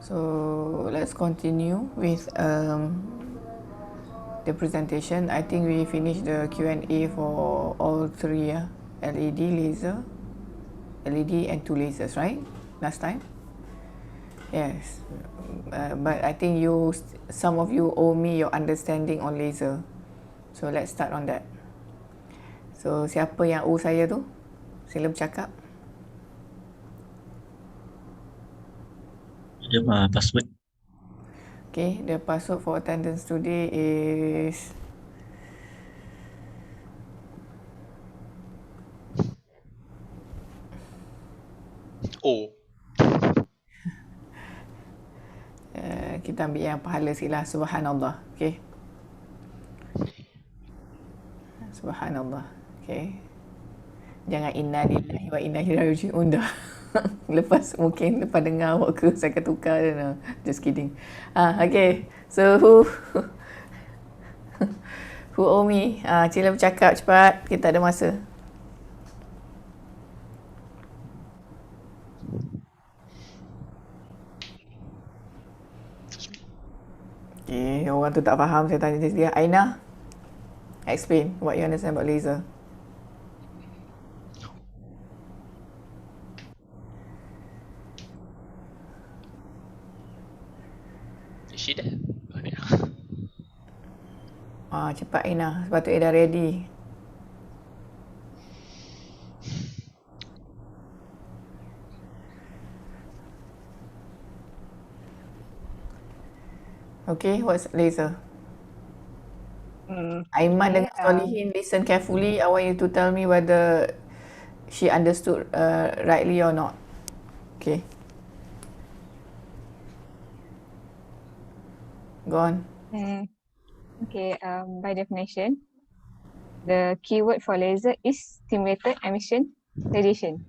So let's continue with the presentation. I think we finished the Q&A for all three, LED, laser, LED and two lasers, right? Last time? Yes. But I think some of you owe me your understanding on laser. So let's start on that. So siapa yang owe saya tu? Sila bercakap. Password. Okay, the password for attendance today is kita ambil yang pahala sikit lah. Subhanallah. Okay. Subhanallah. Okay. Jangan inna lillahi wa inna ilaihi raji'un dah. Lepas dengar awak ke saya akan tukar je. No. Just kidding. Okay. So who owe me? Sila bercakap cepat. Kita ada masa. Okay. Orang tu tak faham. Saya tanya dia. Aina, explain what you understand about laser. Is she there? Cepat Aina. Sepatutnya dah ready. Okay, what's laser? Aiman dengan Solihin, listen carefully. I want you to tell me whether she understood rightly or not. Okay. Go on. Okay, by definition, the keyword for laser is stimulated emission radiation.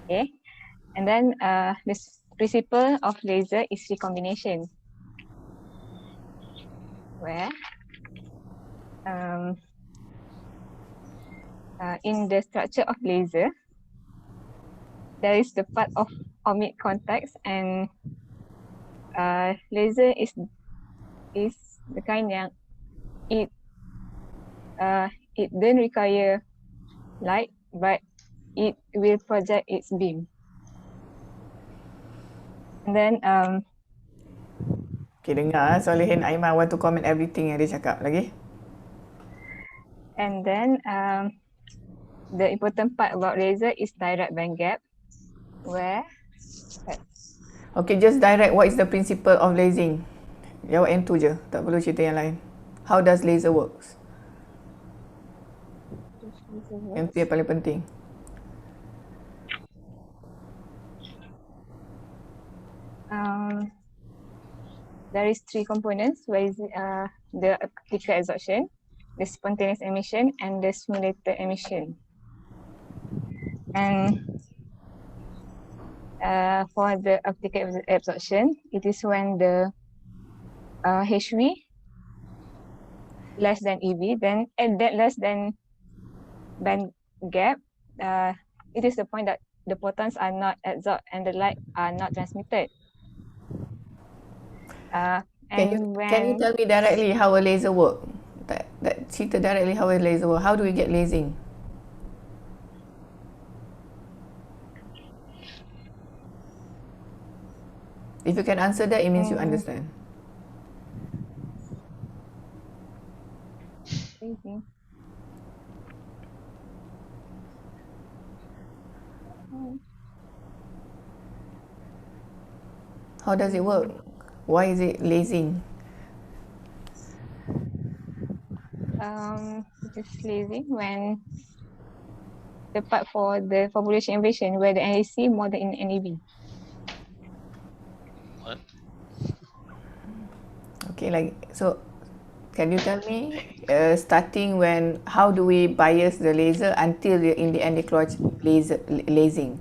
Okay, and then this principle of laser is recombination, where in the structure of laser, there is the part of ohmic contacts, and laser is the kind yang it don't require light, but it will project its beam. And then Okay, dengar Solihin, Aiman want to comment everything yang dia cakap lagi. And then the important part about laser is direct band gap, where Okay, just direct what is the principle of lasing. Jawab yang tu je, tak perlu cerita yang lain. How does laser works? Yang tu yang paling penting. There is three components, where is the optical absorption, the spontaneous emission, and the simulated emission. And for the optical absorption, it is when the HV less than EV, then at that less than band gap, it is the point that the photons are not absorbed and the light are not transmitted. Can you tell me directly how a laser work? Cerita directly how a laser work. How do we get lasing? If you can answer that, it means you understand. How does it work? Why is it lasing? It is lasing when the part for the population invasion where the NAC more than in NAB. What? Okay, so can you tell me starting when, how do we bias the laser until in the end they keluar lasing,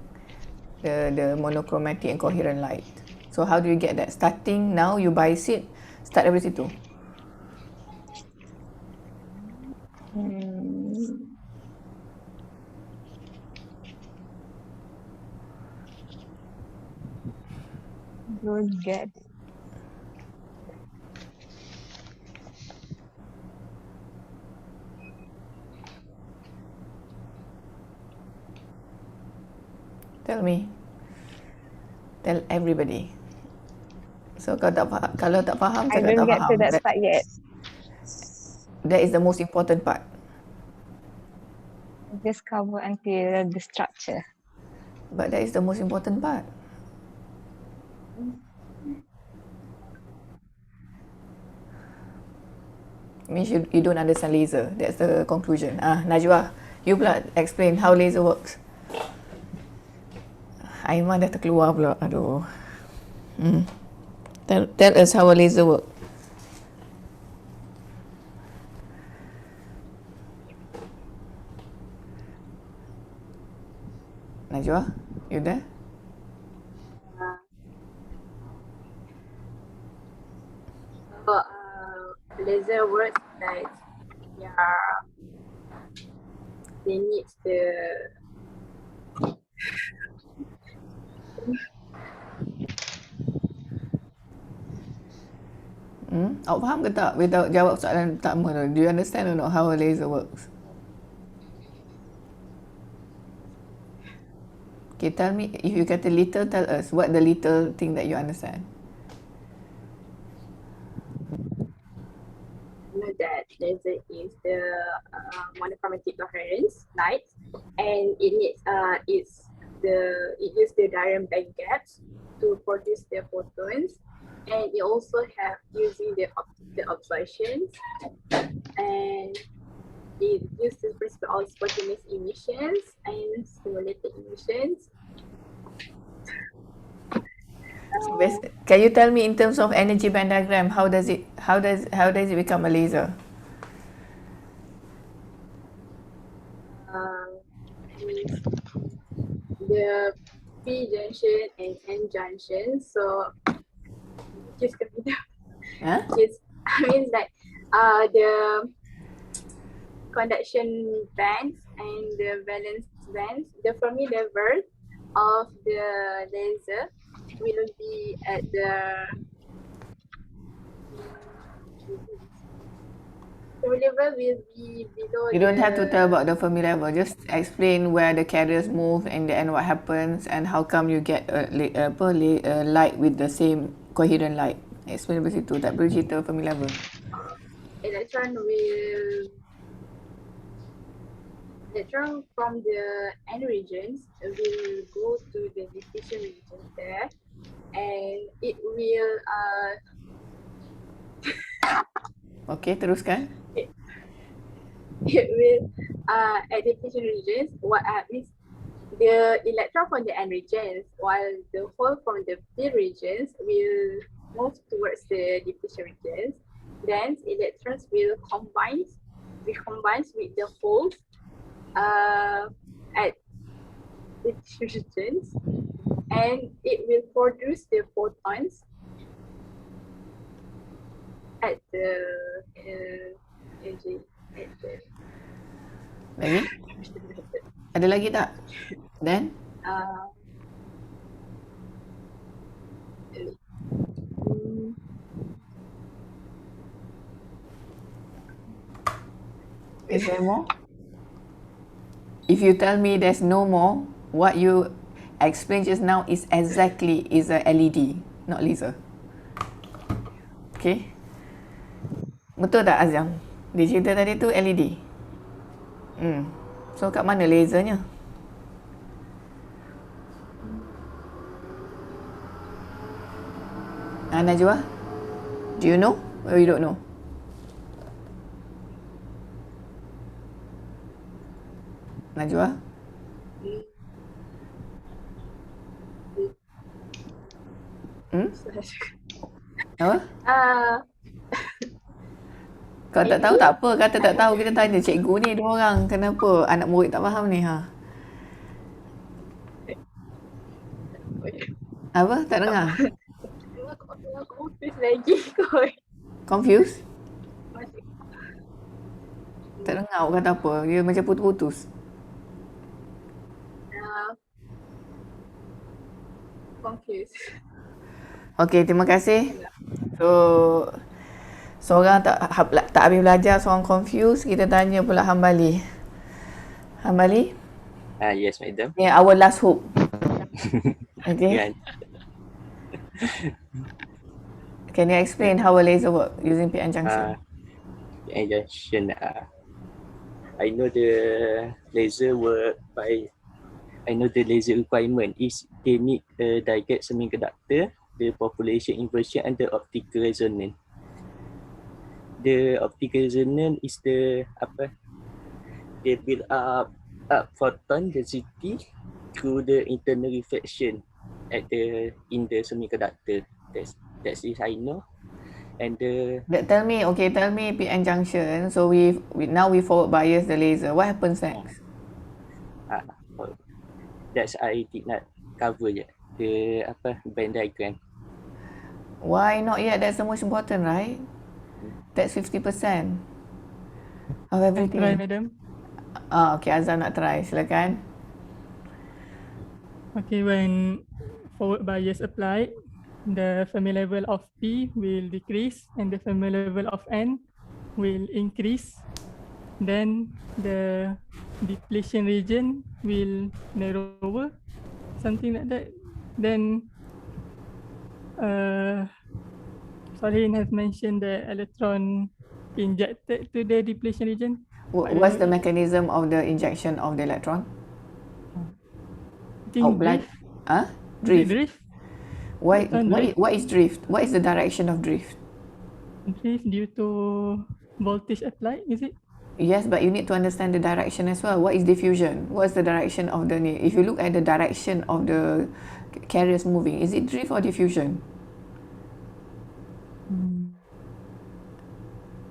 the monochromatic and coherent light. So how do you get that? Starting now, you bias it, start dari situ. don't get. Tell me. Tell everybody. So kalau tak faham, I cakap don't tak get to faham. that part yet. That is the most important part. Just cover until the structure. But that is the most important part. Means you don't understand laser. That's the conclusion. Najwa, you pula explain how laser works. Aiman dah terkeluar pula. Aduh. Tell us how a laser works. Najwa, you there? So, laser works like they need the Awak faham ke tak? Without jawab soalan pertama tu. Do you understand or not how a laser works? Okay, tell me, if you kata little, tell us what the little thing that you understand. know that laser is the monochromatic coherence light, and it needs it uses the diagram band gaps to produce the photons, and it also have using the optical observations, and it uses the principle of spontaneous emissions and stimulated emissions. So can you tell me in terms of energy band diagram, how does it become a laser? Is the P junction and N junction. So just Huh? just means that the conduction bands and the valence bands, the Fermi level of the laser will be at the Fermi level will be below. You don't have to tell about the Fermi level. Just explain where the carriers move and then what happens and how come you get a light with the same coherent light. Explain dari situ. Tak perlu cerita Fermi level. Electron from the N regions will go to the diffusion regions there, and it will Okay, teruskan. it will at diffusion regions what means the electron from the N regions, while the hole from the P regions will move towards the diffusion regions. Then electrons will combine with the holes at the diffusion regions, and it will produce the photons at the Lagi? Ada lagi tak? Then? Is there more? If you tell me there's no more, what you explained just now is a LED, not laser. Okay? Betul tak Azam? Dia cerita tadi tu LED. So kat mana lasernya? Najwa? Do you know or you don't know? Najwa? Apa? Kalau tak tahu tak apa, kata tak tahu kita tanya cikgu ni dua orang. Kenapa anak murid tak faham ni Apa? Tak dengar? Confused lagi kot. Confused? Tak dengar awak kata apa. Dia macam putus-putus. Confused. Okey, terima kasih. So, seorang tak habis belajar, seorang confused, kita tanya pula Hambali. Hambali, Yes, madam. our last hope. Okay. Yeah. Can you explain how a laser work using PN junction? Junction. I know the laser work by. I know the laser requirement is they need a direct semiconductor, the population inversion, and the optical resonance. The optical resonance is the they build up photon density through the internal reflection in the semiconductor. That's it I know. And Tell me PN junction. So we now we forward bias the laser. What happens next? That's I did not cover yet. The Venn diagram. Why not yet? That's the most important, right? That's 50% of everything. Try, madam. Okay, Azhar nak try. Silakan. Okay, when forward bias applied, the Fermi level of P will decrease and the Fermi level of N will increase. Then the depletion region will narrower, something like that. Then Salihin has mentioned the electron injected to the depletion region. What's the mechanism of the injection of the electron? I think drift. Drift. Drift. What is drift? What is the direction of drift? Drift due to voltage applied, is it? Yes, but you need to understand the direction as well. What is diffusion? What's the direction of the... If you look at the direction of the carriers moving, is it drift or diffusion?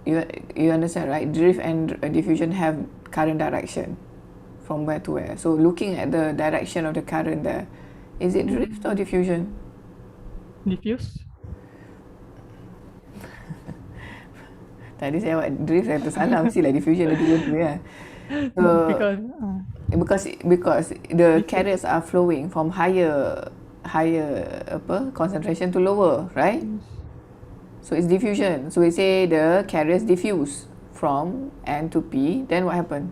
You understand, right? Drift and diffusion have current direction from where to where. So looking at the direction of the current there, is it drift or diffusion? Diffuse. Tadi saya buat drift, saya tersalah, mestilah diffusion ada dua tu ya. So, because the carriers are flowing from higher concentration to lower, right? So it's diffusion. So we say the carriers diffuse from N to P. Then what happened?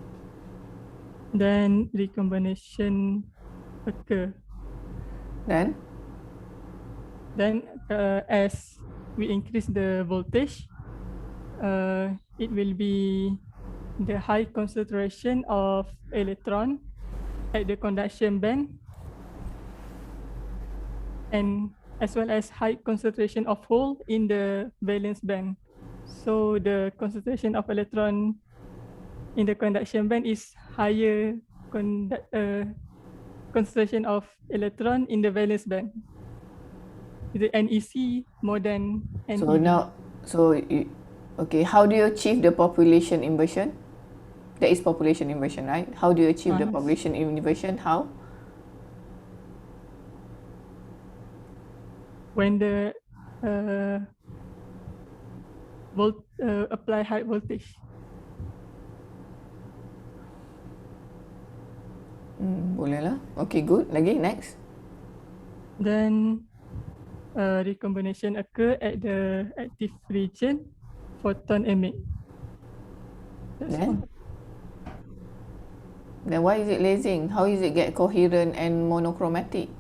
Then recombination occur. Then as we increase the voltage, it will be the high concentration of electron at the conduction band, and as well as high concentration of hole in the valence band. So the concentration of electron in the conduction band is higher concentration of electron in the valence band. The NEC more than NEB. Okay, how do you achieve the population inversion? That is population inversion, right? How do you achieve the population inversion? How? When the apply high voltage. Boleh lah. Okay, good. Lagi, next. Then recombination occur at the active region, photon emit. Then why is it lasing? How is it get coherent and monochromatic?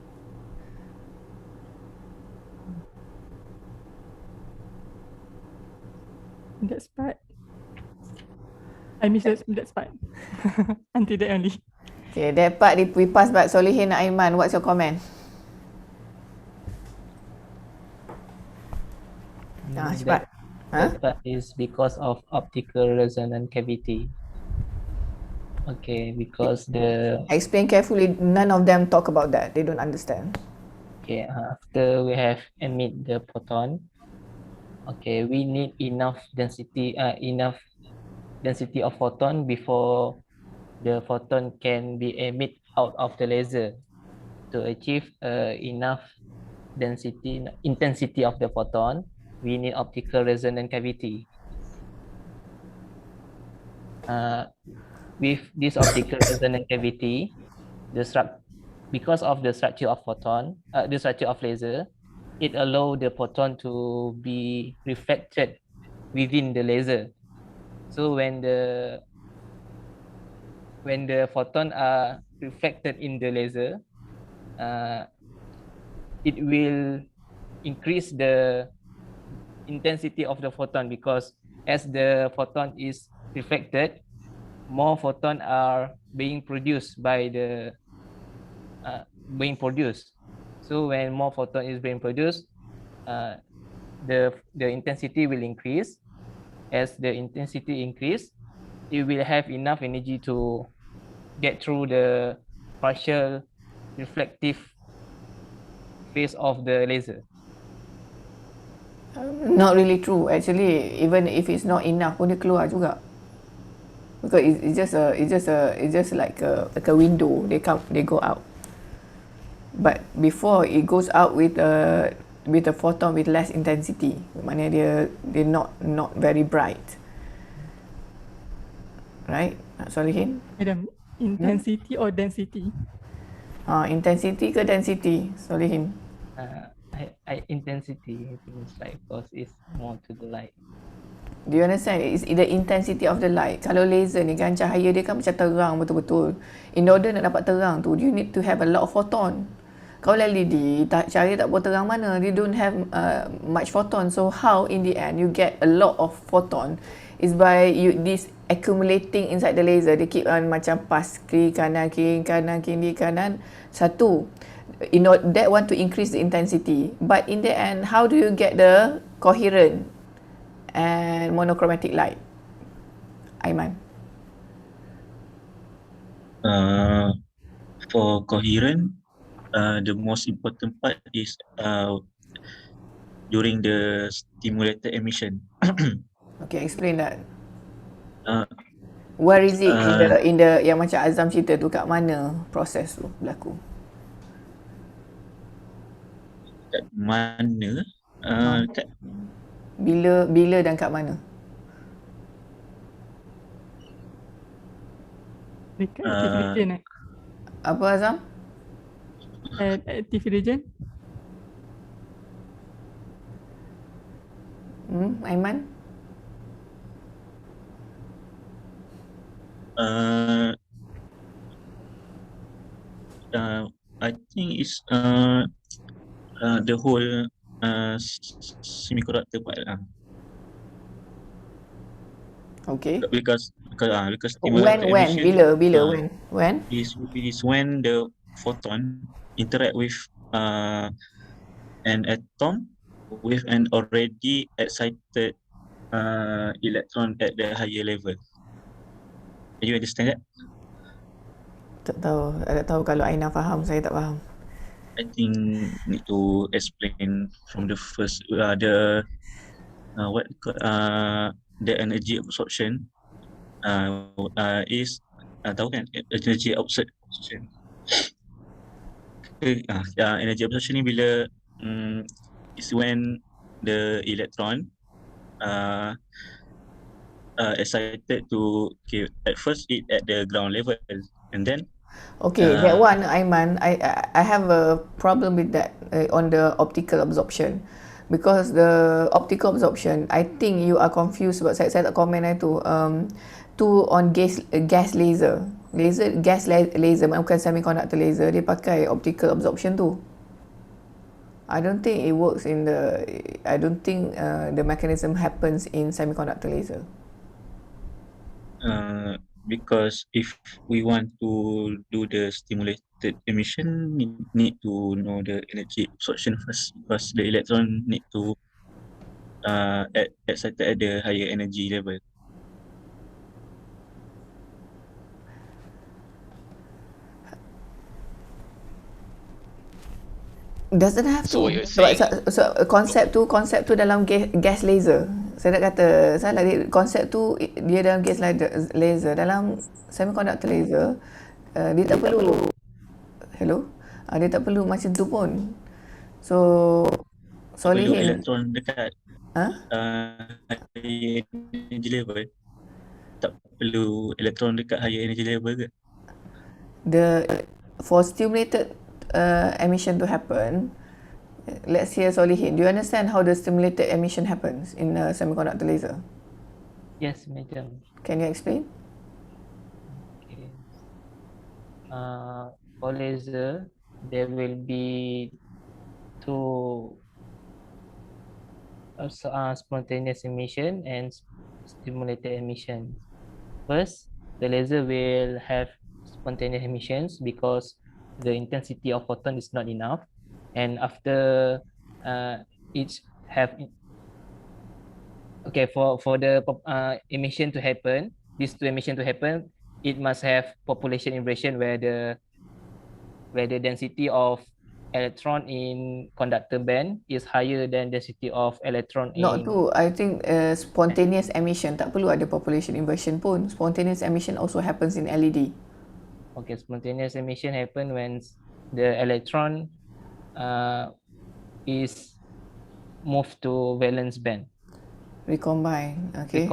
That's part. I miss that part. Until that only. Okay, that part we pass back. Solihin Aiman, what's your comment? Cepat. That is because of optical resonance cavity. Okay, because the... Explain carefully. None of them talk about that. They don't understand. Okay, after we have emit the photon, okay, we need enough density of photon before the photon can be emit out of the laser. To achieve enough intensity of the photon, we need optical resonance cavity. With this optical resonance cavity, because of the structure of photon, the structure of laser, it allow the photon to be reflected within the laser. So when the photon are reflected in the laser, it will increase the intensity of the photon, because as the photon is reflected, more photon are being produced by the So when more photon is being produced, the intensity will increase. As the intensity increase, it will have enough energy to get through the partial reflective phase of the laser. Not really true. Actually, even if it's not enough pun dia keluar juga. Because it's just like a window. They go out. But before it goes out with a photon with less intensity. Maknanya dia not very bright. Right? Solihin? Madam, intensity or density? Intensity ke density? Solihin? Intensity, I think it's like, because it's more to the light. Do you understand? It's the intensity of the light. Kalau laser ni kan, cahaya dia kan macam terang betul-betul. In order nak dapat terang tu, you need to have a lot of photon. Kalau LED, cahaya tak boleh terang mana. They don't have much photon. So how in the end you get a lot of photon is by this accumulating inside the laser. They keep on macam pas kiri kanan kiri kanan. Satu, that want to increase the intensity. But in the end, how do you get the coherent and monochromatic light? Aiman. For coherent, the most important part is during the stimulated emission. Okay, explain that. Uh, Where is it in the yang macam Azam cerita tu, kat mana proses tu berlaku? Kat mana? Kat Bila dan kat mana? Dekat active region Apa Azam? Active region? Aiman? I think it's the whole semiconductor part lah. Okay. Because stimulated emission. Bila? When? Is when the photon interact with an atom with an already excited electron at the higher level. You understand that? Tak tahu kalau Aina faham, saya tak faham. I think need to explain from the first the energy absorption is tahu kan energy absorption. Energy absorption ni bila is when the electron excited to at first it at the ground level, and then that one Aiman, I have a problem with that on the optical absorption, because the optical absorption, I think you are confused sebab saya tak komen tu on gas laser bukan semiconductor laser, dia pakai optical absorption tu. I don't think it works the mechanism happens in semiconductor laser. Because if we want to do the stimulated emission, need to know the energy absorption first, because the electron need to excited at the higher energy level. Doesn't have So to. what you're saying, Konsep tu dalam gas laser. Saya nak kata salah, konsep tu dia dalam gas laser, dalam semiconductor laser dia tak perlu dia tak perlu macam tu pun. So Perlu Solihin elektron dekat higher energy level. Tak perlu elektron dekat higher energy level ke? for stimulated emission to happen, Let's hear Solihin. Do you understand how the stimulated emission happens in a semiconductor laser? Yes, madam. Can you explain? Okay. For laser, there will be two spontaneous emission and stimulated emission. First, the laser will have spontaneous emissions because the intensity of photon is not enough, and after each have okay for the emission to happen, these two emission to happen, it must have population inversion where the density of electron in conductor band is higher than density of electron Not in tu, I think spontaneous emission, tak perlu ada population inversion pun. Spontaneous emission also happens in LED. okay, spontaneous emission happen when the electron is moved to valence band. Recombine, okay.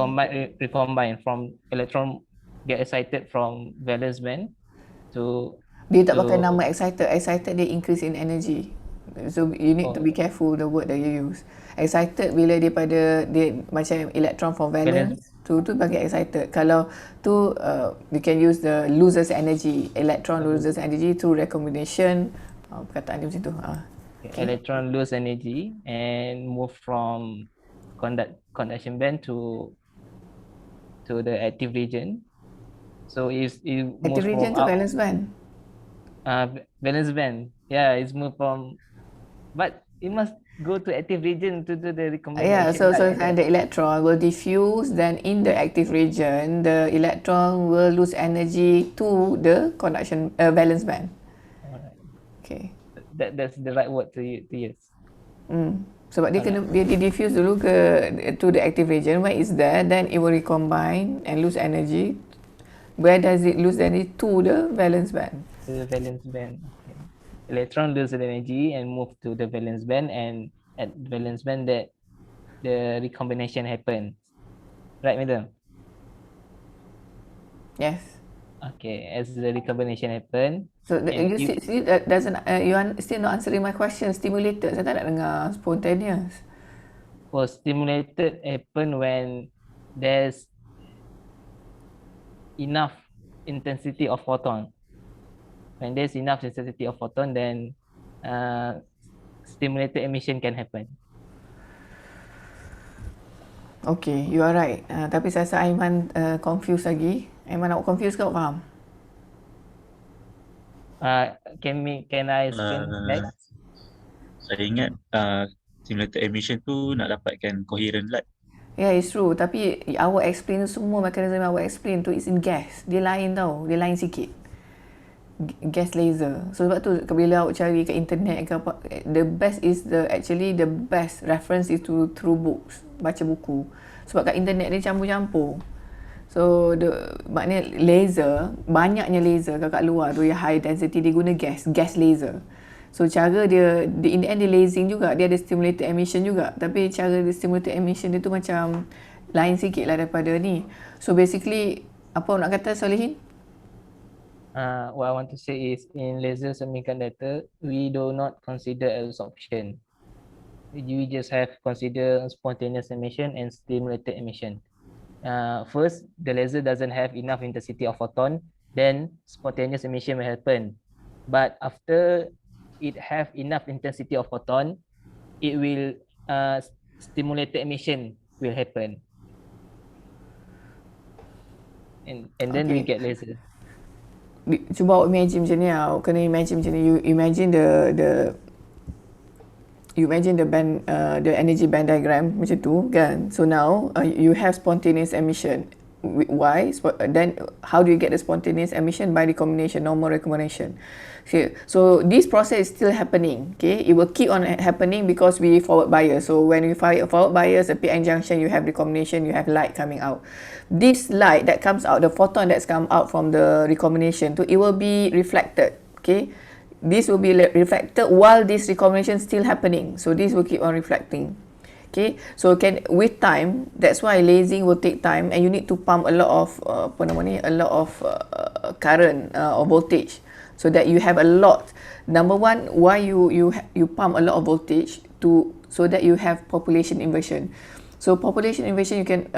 Recombine from electron get excited from valence band to Dia tak pakai nama excited. Excited dia increase in energy. So you need to be careful the word that you use. Excited bila dia macam electron for valence, tu bagi excited. Kalau tu you can use the loses energy. Electron loses energy through recombination. Perkataan dia macam tu. Okay. Electron lose energy and move from conduction band to the active region. So it active region to valence band. Valence band. Yeah, it's moved from, but it must go to active region to do the recombination. Yeah, so the electron will diffuse, then in the active region, the electron will lose energy to the conduction valence band. Alright. Okay. That's the right word to use. Sebab dia kena dia diffuse dulu to the active region. When it's there, then it will recombine and lose energy. Where does it lose energy? To the valence band. To the valence band. Okay. Electron lose energy and move to the valence band, and at valence band that the recombination happens. Right, madam? Yes. Okay, as the recombination happen. So you see that doesn't you still not answering my question. Stimulated, saya tak nak dengar spontaneous. For stimulated happen when there's enough intensity of photon. When there's enough intensity of photon, then stimulated emission can happen. Okay, you are right. Tapi saya rasa Aiman confused lagi. Aiman nak confuse ke faham? Can I explain next? Saya ingat stimulated emission tu nak dapatkan coherent light. Yeah, it's true. Tapi awak explain semua mekanisme yang awak explain tu is in gas. Dia lain tau. Dia lain sikit. Gas laser. So sebab tu bila awak cari kat internet ke apa, the best reference is through books. Baca buku. Sebab kat internet dia campur-campur. So maknanya laser, banyaknya laser kat luar tu yang high density dia guna gas laser. So cara dia in the end dia lasing juga, dia ada stimulated emission juga. Tapi cara dia stimulated emission dia tu macam lain sikit lah daripada ni. So basically apa nak kata Solihin? What I want to say is in laser semiconductor, we do not consider absorption. You just have consider spontaneous emission and stimulated emission. First, the laser doesn't have enough intensity of photon, then spontaneous emission will happen. But after it have enough intensity of photon, it will stimulated emission will happen. And then we get laser. Cuba awak imagine macam ni lah. Awak kena imagine macam ni. You imagine the band, the energy band diagram macam tu kan. So now you have spontaneous emission. Why? Then how do you get the spontaneous emission? By recombination, normal recombination. Okay. So this process is still happening. Okay, it will keep on happening because we forward bias. So when we forward bias, a PN junction, you have recombination, you have light coming out. This light that comes out, the photon that's come out from the recombination, it will be reflected. Okay, this will be reflected while this recombination still happening. So this will keep on reflecting. Okay, so with time, that's why lasing will take time, and you need to pump a lot of current or voltage so that you have a lot. Number one, why you pump a lot of voltage so that you have population inversion. So population inversion, you can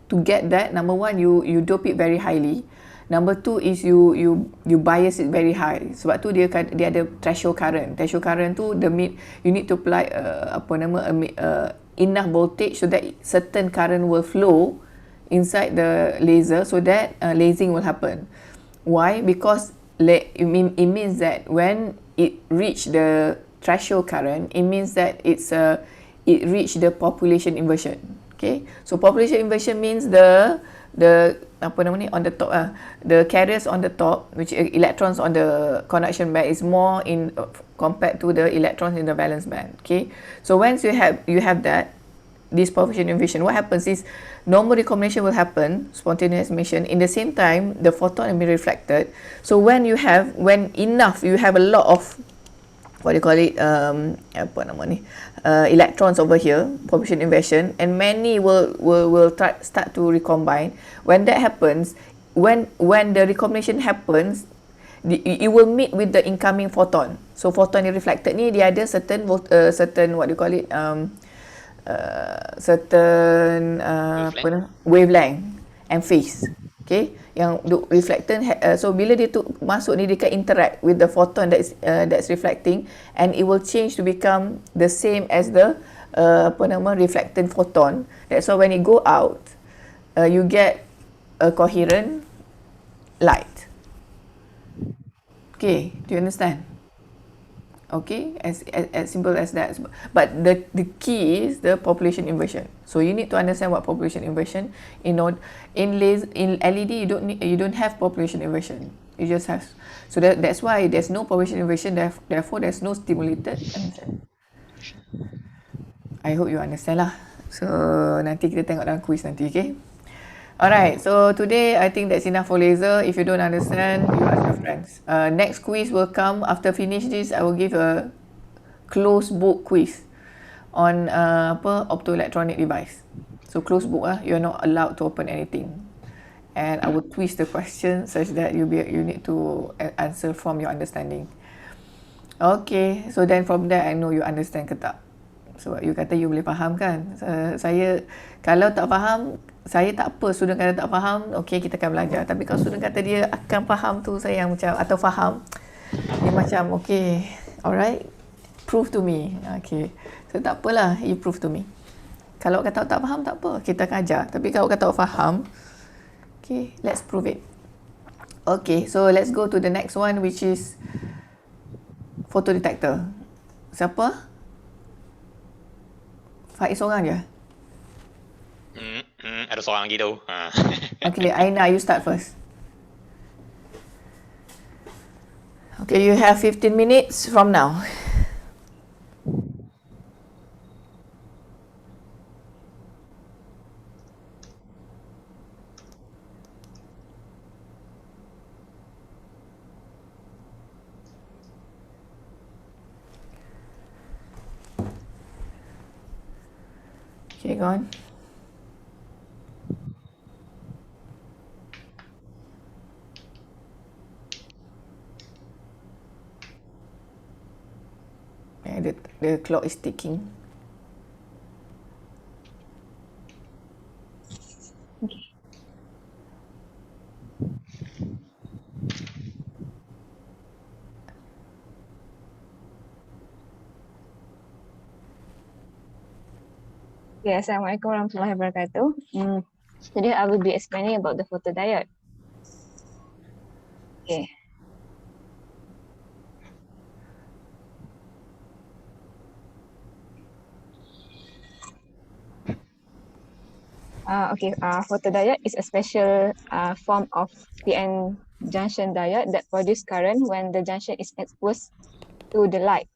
to get that, number one, you dope it very highly. Number two is you bias it very high. Sebab tu dia ada threshold current. Threshold current tu you need to apply enough voltage so that certain current will flow inside the laser so that lasing will happen. Why? Because it means that when it reach the threshold current, it means that it reach the population inversion. Okay, so population inversion means the apa nama ni, on the top the carriers on the top, which electrons on the conduction band, is more in compared to the electrons in the valence band. Okay, so once you have that, this population inversion, what happens is normal recombination will happen, spontaneous emission. In the same time, the photon will be reflected. So when you have a lot of, what do you call it, apa nama ni, electrons over here, population inversion, and many will start to recombine. When that happens, when the recombination happens, it will meet with the incoming photon. So photon yang reflected ni, dia ada certain what do you call it, certain wavelength and phase. Okay, yang reflectant so bila dia tu masuk ni, dia can interact with the photon that's reflecting, and it will change to become the same as the reflectant photon. That's why when it go out, you get a coherent light. Okay, do you understand? Okay, as simple as that. But the key is the population inversion. So you need to understand what population inversion. In LED, you don't have population inversion. You just have. So that's why there's no population inversion. Therefore, there's no stimulated emission. I hope you understand lah. So nanti kita tengok dalam quiz nanti, okay? Alright, so today I think that's enough for laser. If you don't understand, you ask your friends. Next quiz will come after finish this. I will give a closed book quiz on optoelectronic device. So closed book, you're not allowed to open anything, and I will twist the question such that you need to answer from your understanding. Okay, so then from there I know you understand ke tak. So you kata you boleh faham kan. Saya kalau tak faham, saya tak apa, student kata tak faham, okay, kita akan belajar. Tapi kalau student kata dia akan faham tu, saya yang macam, atau faham, dia macam, okay, alright, prove to me. Okay, so tak apalah, you prove to me. Kalau kata tak faham, tak apa, kita akan ajar. Tapi kalau kata faham, okay, let's prove it. Okay, so let's go to the next one, which is photodetector. Siapa? Faiz seorang je? Ada seorang lagi tu. Okay, Aina, you start first. Okay, you have 15 minutes from now. Okay, go on. The clock is ticking. Okay. Okay, Assalamualaikum warahmatullahi wabarakatuh. Today I will be explaining about the photodiode. Okay. Photodiode is a special form of PN junction diode that produce current when the junction is exposed to the light.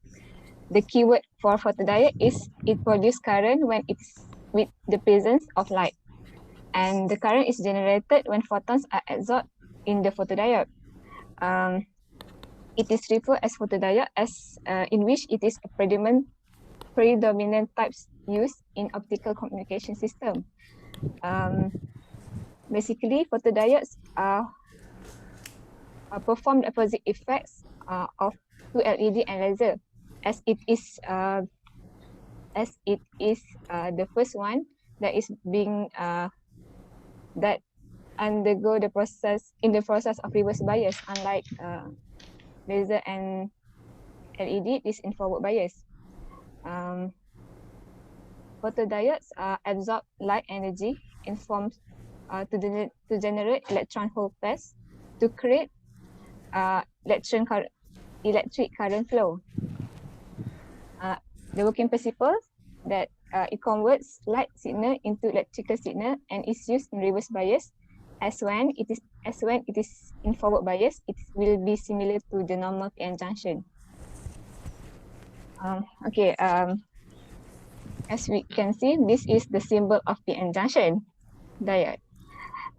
The keyword for photodiode is it produces current when it's with the presence of light, and the current is generated when photons are absorbed in the photodiode. It is referred as photodiode as in which it is a predominant types used in optical communication system. Basically, photodiodes are perform the opposite effects of two LED and laser, as it is the first one that is being that undergo the process of reverse bias, unlike laser and LED is in forward bias. Photodiodes absorb light energy in forms to generate electron hole pairs to create electric current flow. The working principle that it converts light signal into electrical signal and is used in reverse bias, as when it is in forward bias, it will be similar to the normal PN junction. As we can see, this is the symbol of PN junction diode.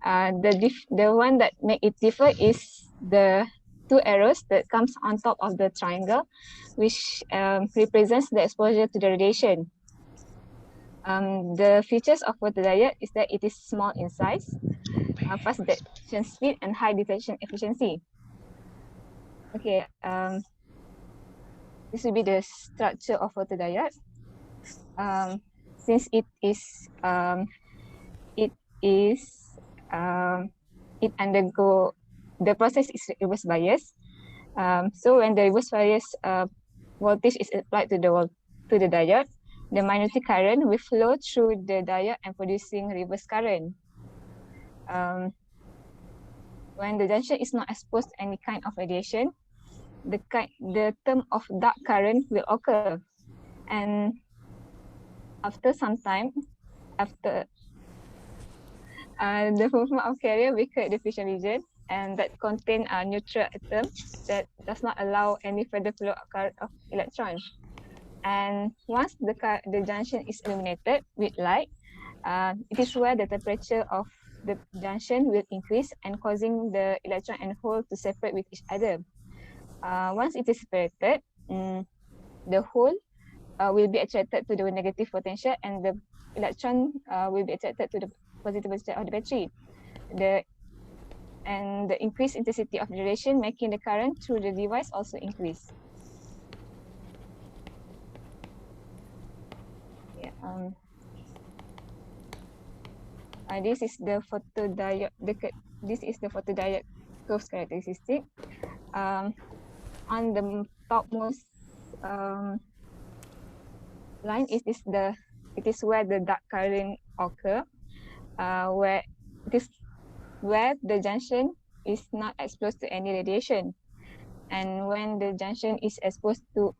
The one that make it differ is the two arrows that comes on top of the triangle, which represents the exposure to the radiation. The features of photodiode is that it is small in size, fast detection speed, and high detection efficiency. Okay, this will be the structure of photodiode. Since it undergo the process is reverse bias. So when the reverse bias voltage is applied to the diode, the magnetic current will flow through the diode and producing reverse current. When the junction is not exposed to any kind of radiation, the term of dark current will occur, and after some time, after the movement of carrier will create the fission region, and that contain a neutral atom that does not allow any further flow of electrons. And once the junction is illuminated with light, it is where the temperature of the junction will increase and causing the electron and hole to separate with each other. Once it is separated, the hole will be attracted to the negative potential, and the electron will be attracted to the positive potential of the battery. The increased intensity of radiation making the current through the device also increase. Yeah, this is the photodiode. This is the photodiode curve characteristic. On the topmost line it is where the dark current occur, where the junction is not exposed to any radiation, and when the junction is exposed to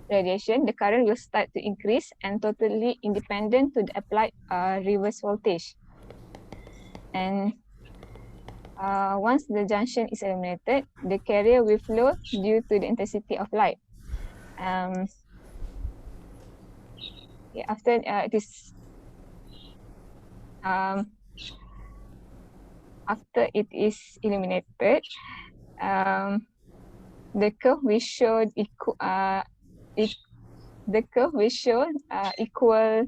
radiation, the current will start to increase and totally independent to the applied reverse voltage. And once the junction is eliminated, the carrier will flow due to the intensity of light. After it is after it is illuminated, the curve will show equal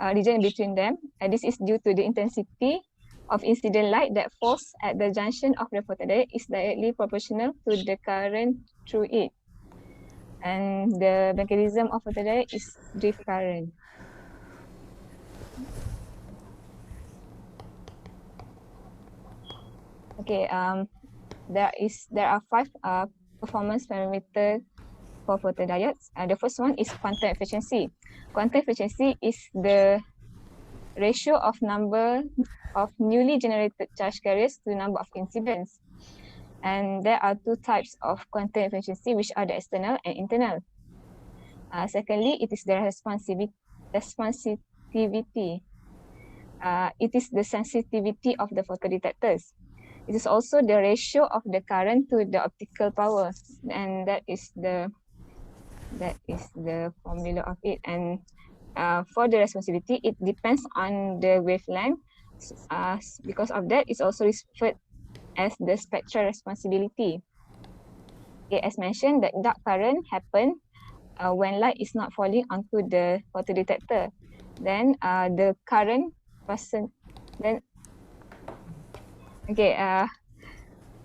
region between them, and this is due to the intensity of incident light that falls at the junction of the photodiode is directly proportional to the current through it. And the mechanism of photodiode is drift current. Okay, there are 5 performance parameters for photodiodes. The first one is quantum efficiency. Quantum efficiency is the ratio of number of newly generated charge carriers to the number of incidents. And there are 2 types of quantum efficiency, which are the external and internal. Secondly, it is the responsivity. It is the sensitivity of the photodetectors. It is also the ratio of the current to the optical power, and that is the formula of it. And for the responsivity, it depends on the wavelength. Because of that, it's also referred as the spectral responsibility. Okay, as mentioned, the dark current happen when light is not falling onto the photodetector. Then the current person then okay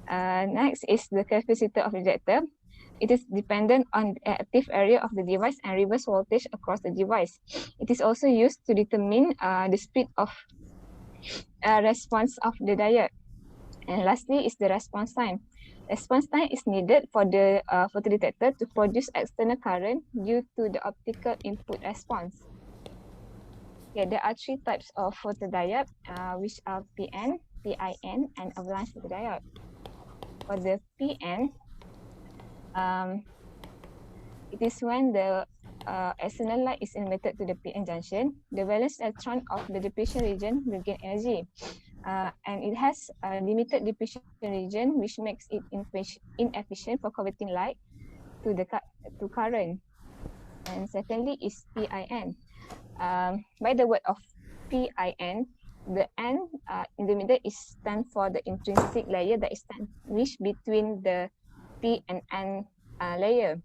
Next is the capacitor of the detector. It is dependent on the active area of the device and reverse voltage across the device. It is also used to determine the speed of response of the diode. And lastly is the response time. Response time is needed for the photodetector to produce external current due to the optical input response. Okay, there are three types of photodiode, which are PN, PIN, and avalanche photodiode. For the PN, it is when the external light is emitted to the PN junction, the valence electron of the depletion region will gain energy. And it has a limited depletion region, which makes it inefficient for converting light to current. And secondly is PIN. By the word of PIN, the N in the middle is stand for the intrinsic layer that is sandwiched between the P and N layer.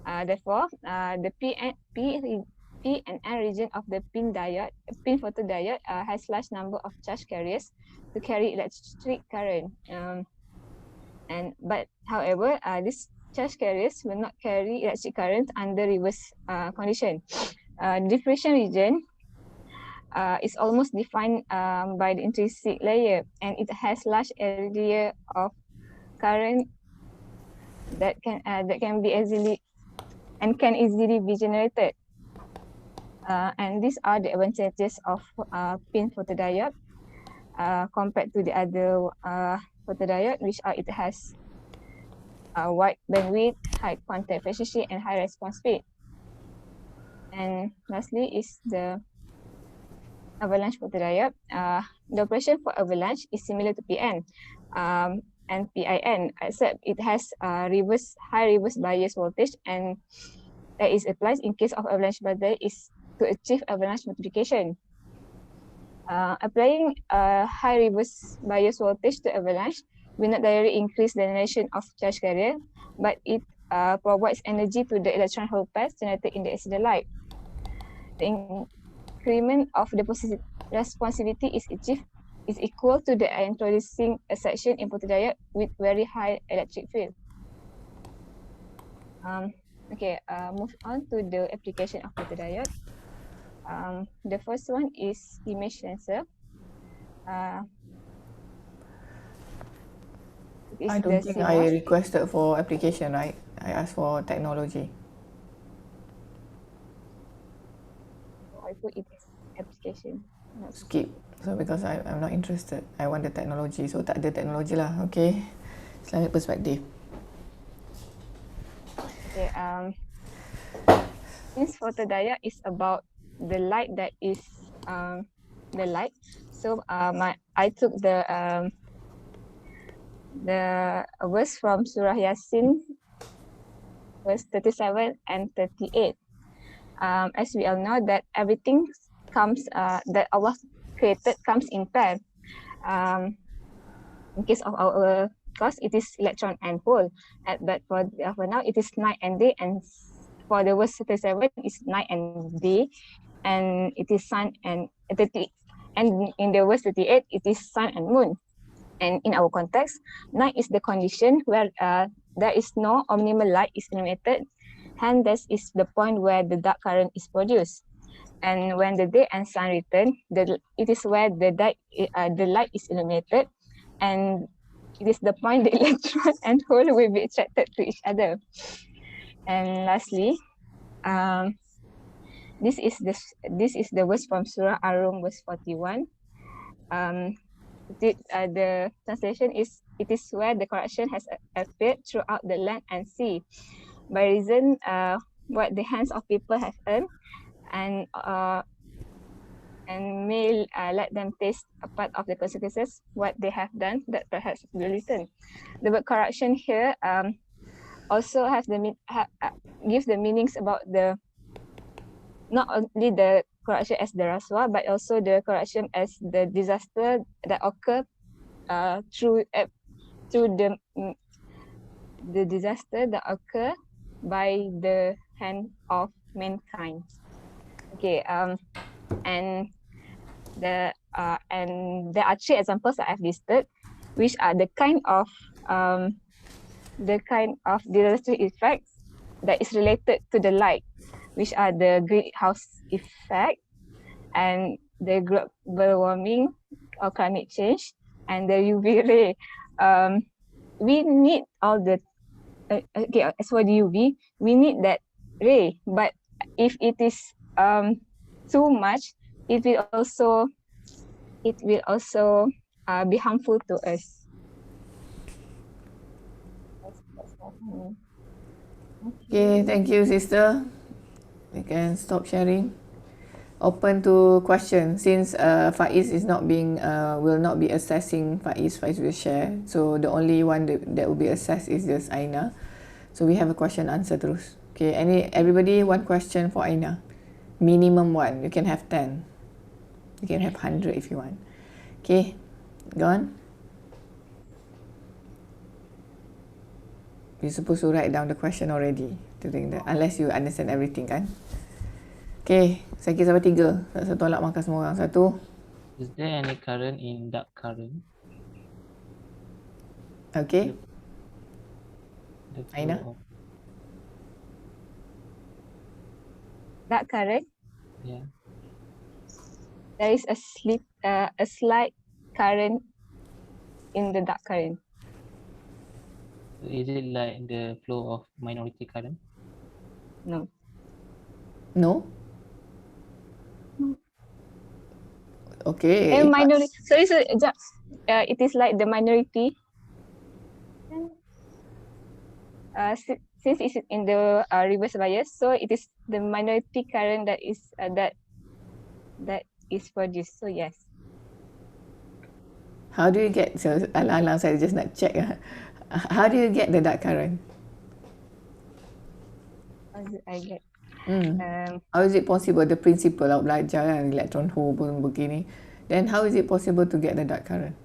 Therefore, the P and N region of the pin photodiode has large number of charge carriers to carry electric current. But however, these charge carriers will not carry electric current under reverse condition. Diffraction region is almost defined by the intrinsic layer, and it has large area of current that can be easily be generated. And these are the advantages of pin photodiode compared to the other photodiode, which it has wide bandwidth, high contact efficiency, and high response speed. And lastly is the avalanche photodiode. The operation for avalanche is similar to PN and PIN, except it has high reverse bias voltage, and that is applied in case of avalanche bias is to achieve avalanche multiplication. Applying a high reverse bias voltage to avalanche will not directly increase the generation of charge carrier, but it provides energy to the electron hole path generated in the incident light. The increment of the responsivity is equal to the introducing a section in photodiode with very high electric field. Move on to the application of photodiode. The first one is image sensor. I don't think I requested for application, right? I asked for technology. I put it as application. Skip. So because I'm not interested. I want the technology. So tak ada teknologi lah. Okay. Islamic perspective. Okay. This photodiode is about the light that is the light. So I took the verse from Surah Yasin, verse 37 and 38. As we all know that everything comes that Allah created comes in pair. In case of our class, it is electron and hole. But for now, it is night and day. And for the verse 37, it's night and day, and it is sun and 30. And in the verse 38, it is sun and moon. And in our context, night is the condition where there is no omnimal light is emitted. Hence, that is the point where the dark current is produced. And when the day and sun return, it is where the light is illuminated, and it is the point the electron and hole will be attracted to each other. And lastly, this is the verse from Surah Ar-Rum, verse 41. The translation is, it is where the correction has appeared throughout the land and sea, by reason what the hands of people have earned, and may let them taste a part of the consequences what they have done that perhaps will return. The word correction here also has gives the meanings about the not only the correction as the raswa, but also the correction as the disaster that occur through the disaster that occur by the hand of mankind. Okay, and there are three examples that I've listed. which are the kind of dielectric effects that is related to the light, which are the greenhouse effect and the global warming or climate change and the UV ray. We need all the as for the UV, we need that ray, but if it is too much, it will also be harmful to us. Okay, thank you, sister. You can stop sharing. Open to question since Faiz is not being will not be assessing Faiz. Faiz will share. So the only one that will be assessed is just Aina. So we have a question answer terus. Okay, everybody one question for Aina. Minimum one. You can have 10. You can have 100 if you want. Okay, go on. You're supposed to write down the question already to think that, unless you understand everything kan. Okay, saya kira sampai 3. Saya tolak markah semua orang. 1. Is there any current in dark current? Okay, The flow Aina? of- Dark current, Yeah. there is a slight current in the dark current. So is it like the flow of minority current? No. No? Okay. Minority. Sorry, it is like the minority. Since it's in the reverse bias, so it is the minority current that is produced. So yes. How do you get, so alang-alang saya just nak check. How do you get the dark current? How do I get? How is it possible? The principle awak belajar kan, electron hole pun begini. Then how is it possible to get the dark current?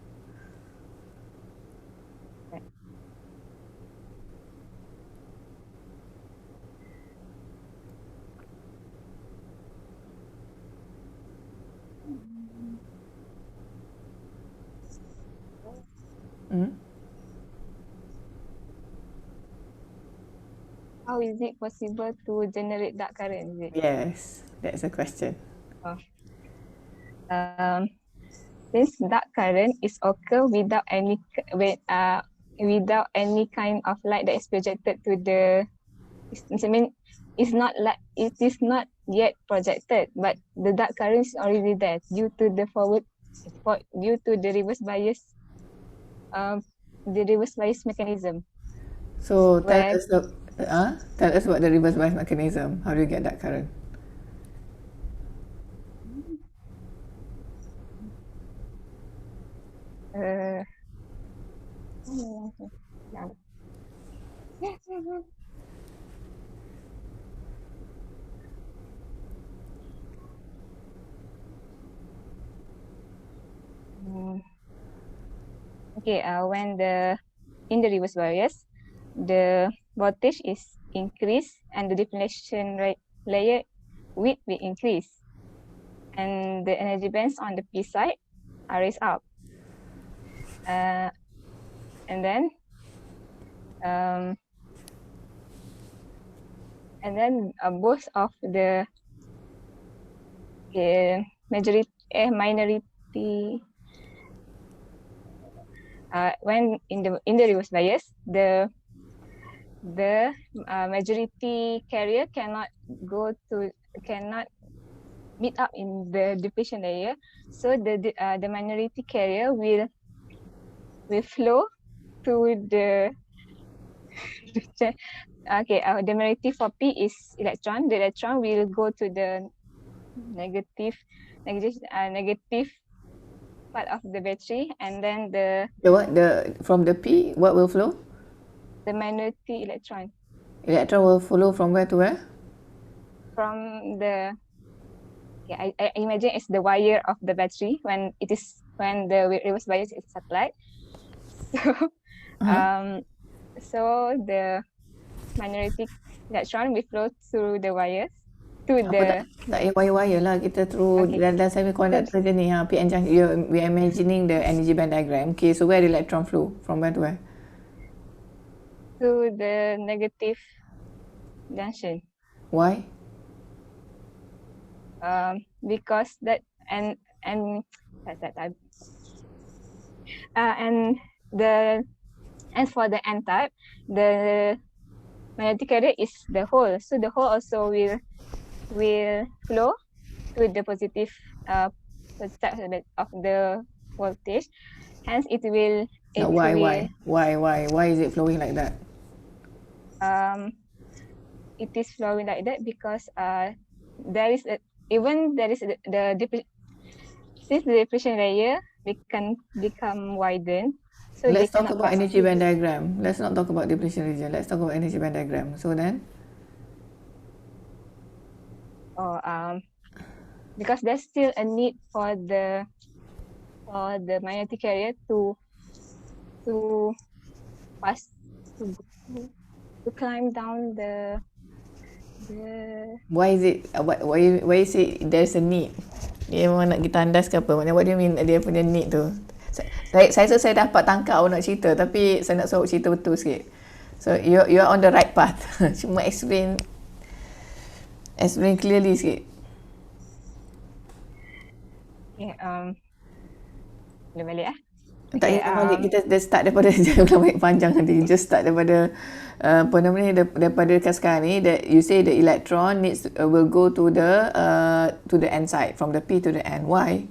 How is it possible to generate dark current? Is it? Yes, that's a question. This dark current is occur without any kind of light that is projected to the. It's not like it is not yet projected, but the dark current is already there due to the reverse bias. The reverse bias mechanism. So tell us about the reverse bias mechanism. How do you get that current? Okay, when in the reverse bias, the voltage is increased and the deflection layer width will increase, and the energy bands on the P side are raised up, and then both of the minority when in the reverse bias, the majority carrier cannot meet up in the depletion layer, so the minority carrier will flow to the the minority for P is electron. The electron will go to the negative part of the battery, and then from the P, what will flow? The minority electron. Electron will flow from where to where? From the I imagine it's the wire of the battery when the reverse bias is applied. So so the minority electron will flow through the wires, to Apa the tak payah wire-wire lah, kita through Okay. dalam semiconductor je ni, PN junction. We are imagining the energy band diagram. Okay, so where the electron flow? From where to where? to the negative junction. Why? Because that and and the and for the n type, the magnetic carrier is the hole. So the hole also will flow to the positive side of the voltage. Hence, it will Why is it flowing like that? It is flowing like that because there is since the depression layer can become widened. So Let's they talk cannot about pass energy through. band diagram. Let's not talk about depletion region. Let's talk about energy band diagram. So then, Because there's still a need for the magnetic carrier to pass to climb down the why is it there's a need? Dia memang nak kita andas ke apa? Maknanya what do you mean dia punya need tu? Saya rasa saya dapat tangkap awak nak cerita, tapi saya nak suruh cerita betul sikit. So you are on the right path. Cuma explain clearly sikit. Okay, boleh balik Tak payah balik, kita start daripada jangan baik panjang nanti. Just start daripada apa nama ni, daripada sekarang ni, that you say the electron will go to the n side, from the P to the N. Why?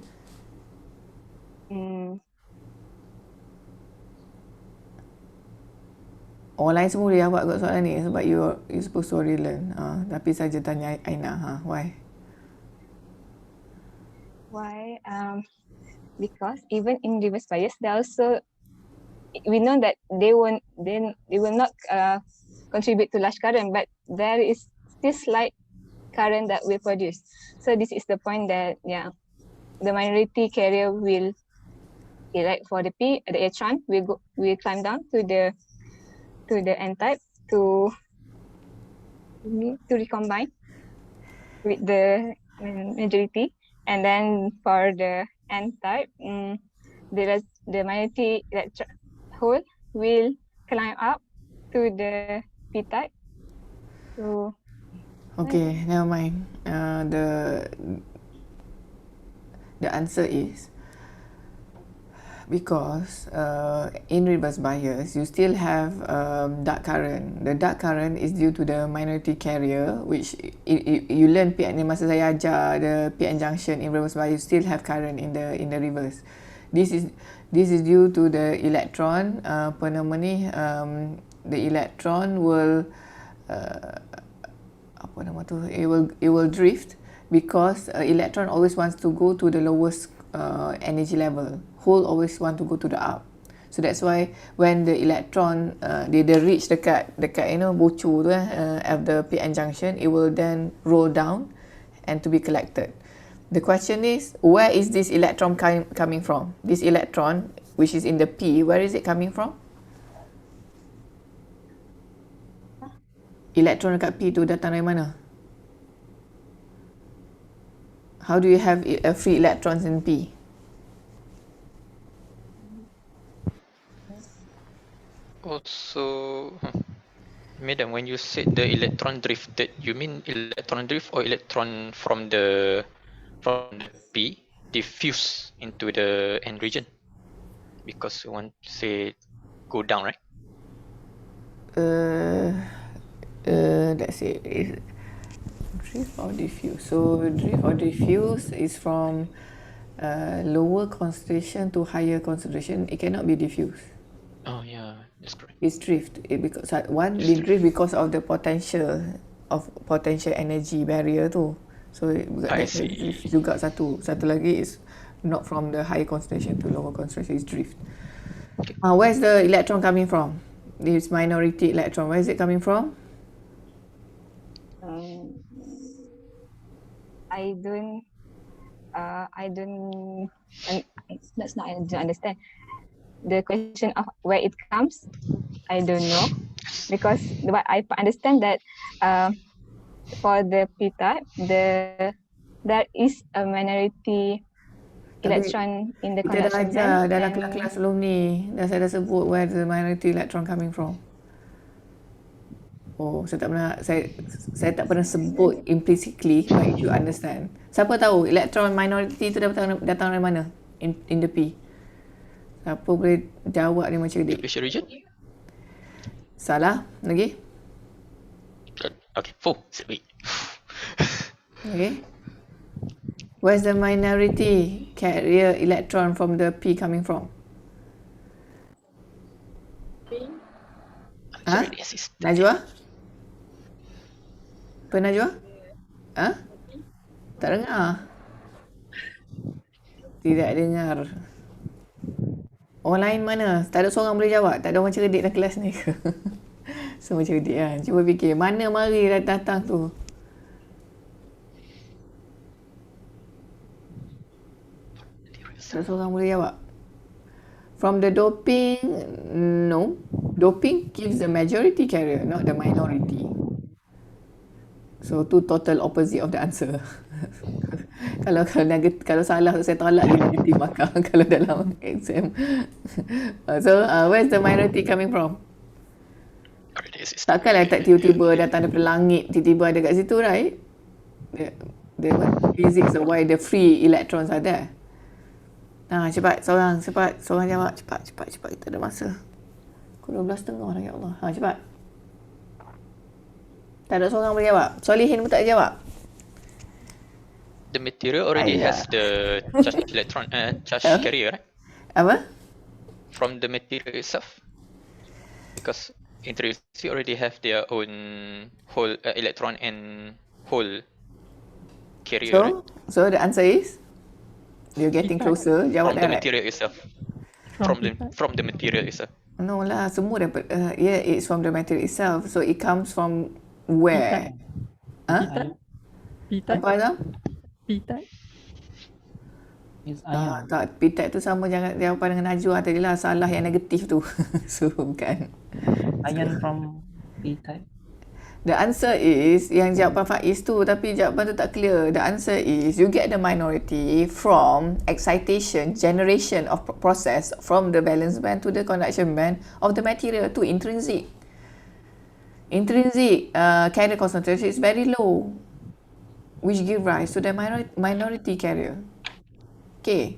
Orang lain semua boleh jawab kot soalan ni sebab you supposed to already learn. Tapi saja tanya Aina, why? Why? Because even in reverse bias, they also, we know that they will not contribute to large current, but there is still slight current that will produce. So this is the point that the minority carrier will, like for the P, the electron will climb down to the n type to recombine with the majority, and then for the n type, the magnetic electron hole will climb up to the P type. So okay, never mind. The answer is because in reverse bias you still have dark current. The dark current is due to the minority carrier, which you learn PN masa saya ajar the PN junction in reverse bias, you still have current in the reverse. This is due to the electron. Apa nama ni? The electron will apa nama tu? It will drift because electron always wants to go to the lowest energy level. Hole always want to go to the up. So that's why when the electron they reach dekat bocor tu of the PN junction, it will then roll down and to be collected. The question is, where is this electron coming from? This electron, which is in the P, where is it coming from? Electron dekat P tu datang dari mana? How do you have free electrons in P? Also, Madam, when you said the electron drifted, you mean electron drift or electron from the P diffuse into the N region? Because you want to say go down, right? That's it. Drift or diffuse. So drift or diffuse is from lower concentration to higher concentration. It cannot be diffuse. Oh yeah, that's correct. It's drift. Because they drift because of the potential energy barrier tu. So that's drift juga satu. Satu lagi is not from the higher concentration to lower concentration. It's drift. Okay. Where's the electron coming from? This minority electron. Where is it coming from? I don't that's not, I don't understand the question of where it comes. I don't know, because what I understand that for the p-type, there is a minority electron in the Kita dah conduction ajar band. dalam And kelas-kelas sebelum ni. Saya dah sebut where the minority electron coming from. Oh, saya tak pernah sebut implicitly, but you understand. Siapa tahu electron minority tu datang dari mana? In the P. Siapa boleh jawab ni macam cerdik? Special region? Salah? Lagi? Okay, 4. Wait. Okay. Where's the minority carrier electron from the P coming from? P. Ha? Sorry, assistant. Najwa? Apa Najwa? Ha? Tak dengar. Tidak dengar. Orang lain mana? Tak ada seorang boleh jawab. Tak ada orang cerdik dalam kelas ni ke? Semua cerdik kan? Cuba fikir. Mana mari datang tu? Tak ada seorang boleh jawab. From the doping, no. Doping gives the majority carrier, not the minority. So, tu total opposite of the answer. kalau salah tu saya tolak dia negatif markah kalau dalam exam. So, where's the minority coming from? Takkanlah tak tiba-tiba datang daripada langit, tiba-tiba ada kat situ, right? The physics of why the free electrons are there. Cepat, seorang jawab. Cepat, kita ada masa. Pukul 12.30 dah, ya Allah. Cepat. Tak ada seorang boleh jawab. Solihin pun tak jawab. The material already has the charge electron, charge carrier, right? Apa? From the material itself. Because intrinsic already have their own hole electron and hole carrier, right? So the answer is? You're getting closer. Jawab From the direct. material itself. From the material itself. No lah, semua dapat. Yeah, it's from the material itself. So it comes from where? P-type. Apa Azam? P-type. Tak, P-type tu sama jangan jawapan dengan Najwa tadi lah. Salah yang negatif tu. So bukan. Ion from p-type. The answer is, yang jawapan Faiz tu, tapi jawapan tu tak clear. The answer is, you get the minority from excitation, generation of process from the valence band to the conduction band of the material to intrinsic. Intrinsic carrier concentration is very low, which give rise to the minority carrier. Okay.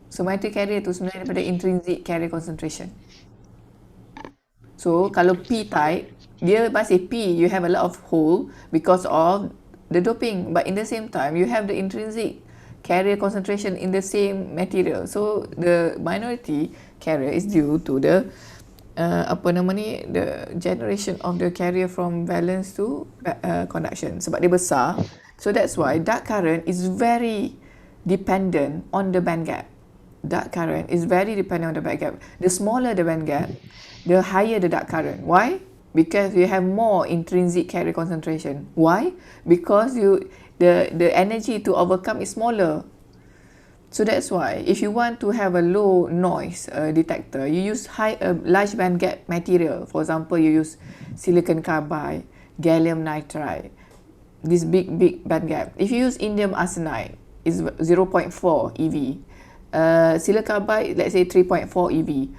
So, minority carrier tu sebenarnya daripada intrinsic carrier concentration. So, kalau P-type, dia masih P, you have a lot of hole because of the doping. But in the same time, you have the intrinsic carrier concentration in the same material. So, the minority carrier is due to the the generation of the carrier from valence to conduction. Sebab dia besar. So, that's why dark current is very dependent on the band gap. Dark current is very dependent on the band gap. The smaller the band gap, the higher the dark current. Why? Because you have more intrinsic carrier concentration. Why? Because the energy to overcome is smaller. So that's why if you want to have a low noise detector, you use large band gap material. For example, you use silicon carbide, gallium nitride, this big band gap. If you use indium arsenide, it's 0.4 EV. Silicon carbide, let's say 3.4 EV.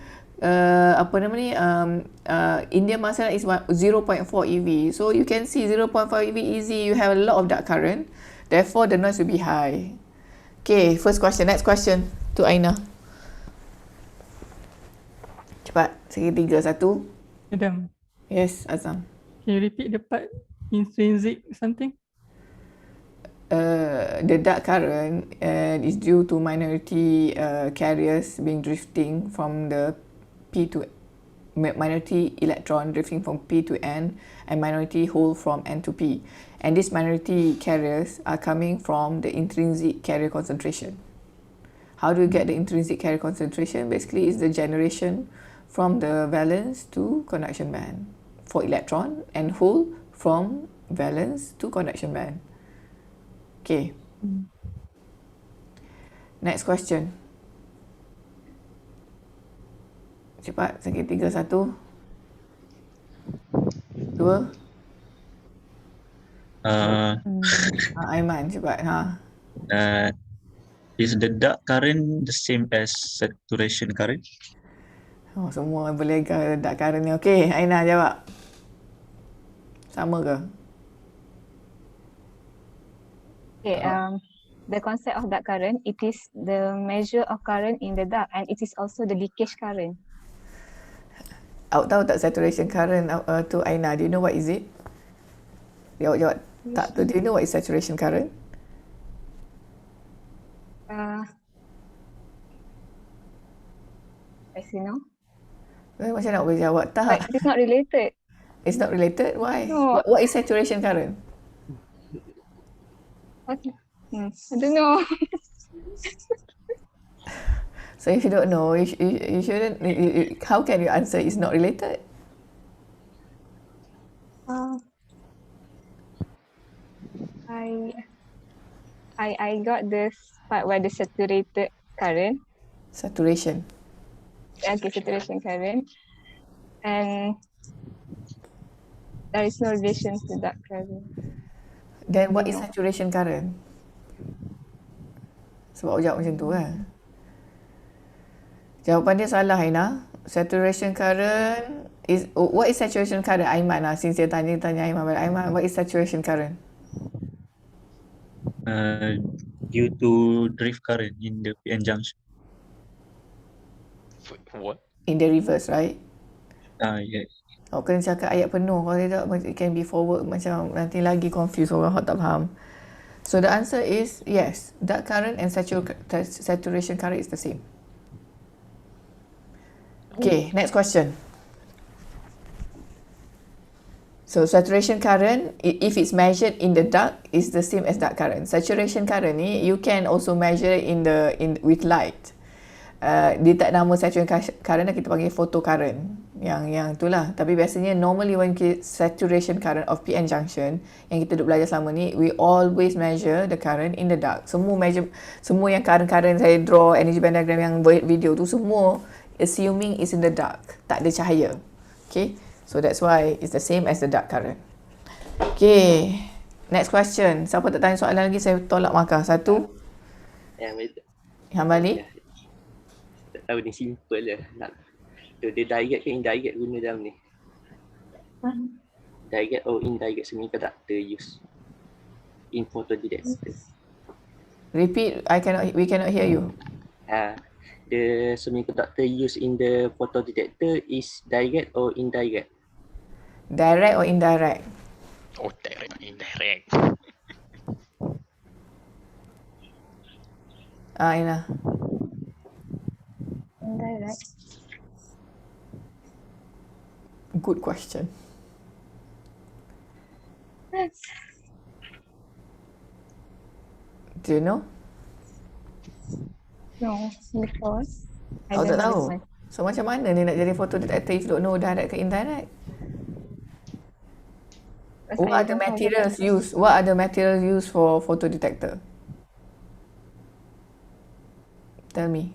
Indium arsenide is 0.4 EV. So you can see 0.4 EV easy, you have a lot of dark current. Therefore, the noise will be high. Okay, first question. Next question to Aina. Cepat. Segi 3, 1. Adam, Yes, Azam. can you repeat the part intrinsic something? The dark current is due to minority carriers being drifting from the P to minority electron drifting from P to N and minority hole from N to P. And these minority carriers are coming from the intrinsic carrier concentration. How do you get the intrinsic carrier concentration? Basically, it's the generation from the valence to conduction band for electron and hole from valence to conduction band. Okay. Next question. Cepat, segi 3, 1. 2. Aiman cepat. Is the dark current the same as saturation current? Oh, semua berlega dark current ni. Okey, Aina jawab. Sama ke? Okay, the concept of dark current, it is the measure of current in the dark and it is also the leakage current. Awak tahu tak saturation current tu Aina? Do you know what is it? Jawab. Tak tu. Do you know what is saturation current? I see now. Macam nak boleh jawab tak? But it's not related. It's not related? Why? No. What is saturation current? Okay. I don't know. So if you don't know, you shouldn't. How can you answer it's not related? I got this part where the saturated current. Saturation. Okay, saturation current. And there is no relation to dark current. Then what is saturation current? Sebab awak jawab macam tu kan? Jawapan dia salah Aina. Saturation current is... what is saturation current? Aiman lah. Since dia tanya Aiman. Aiman, what is saturation current? Due to drift current in the PN junction. What? In the reverse, right? Yes. Awak kena cakap ayat penuh. Kalau tidak, it can be forward. Macam nanti lagi confused orang tak faham. So the answer is yes. Dark current and saturation current is the same. Okay, next question. So saturation current, if it's measured in the dark, is the same as dark current. Saturation current ni, you can also measure with light. Dia tak nama saturation current, kita panggil photocurrent. Yang itulah. Tapi biasanya normally when saturation current of PN junction yang kita duk belajar selama ni, we always measure the current in the dark. Semua yang current saya draw energy band diagram yang video tu semua assuming is in the dark, tak ada cahaya. Okay, so that's why it's the same as the dark current. Okay, next question. Siapa tak tanya soalan lagi, saya tolak markah. 1. Yang balik. Tak tahu ni simple je. Dia direct ke indirect guna dalam ni? Direct or indirect semiconductor use in photodetector. Repeat, we cannot hear you. The semiconductor used in the photodetector is direct or indirect? Direct or indirect? Oh, direct or indirect. Aina. Indirect. Good question. Do you know? No, because I Awak don't tak tahu? know. So macam mana ni nak jadi photodetector if you don't know direct ke indirect? What are the materials used? What are the materials used for photodetector? Tell me.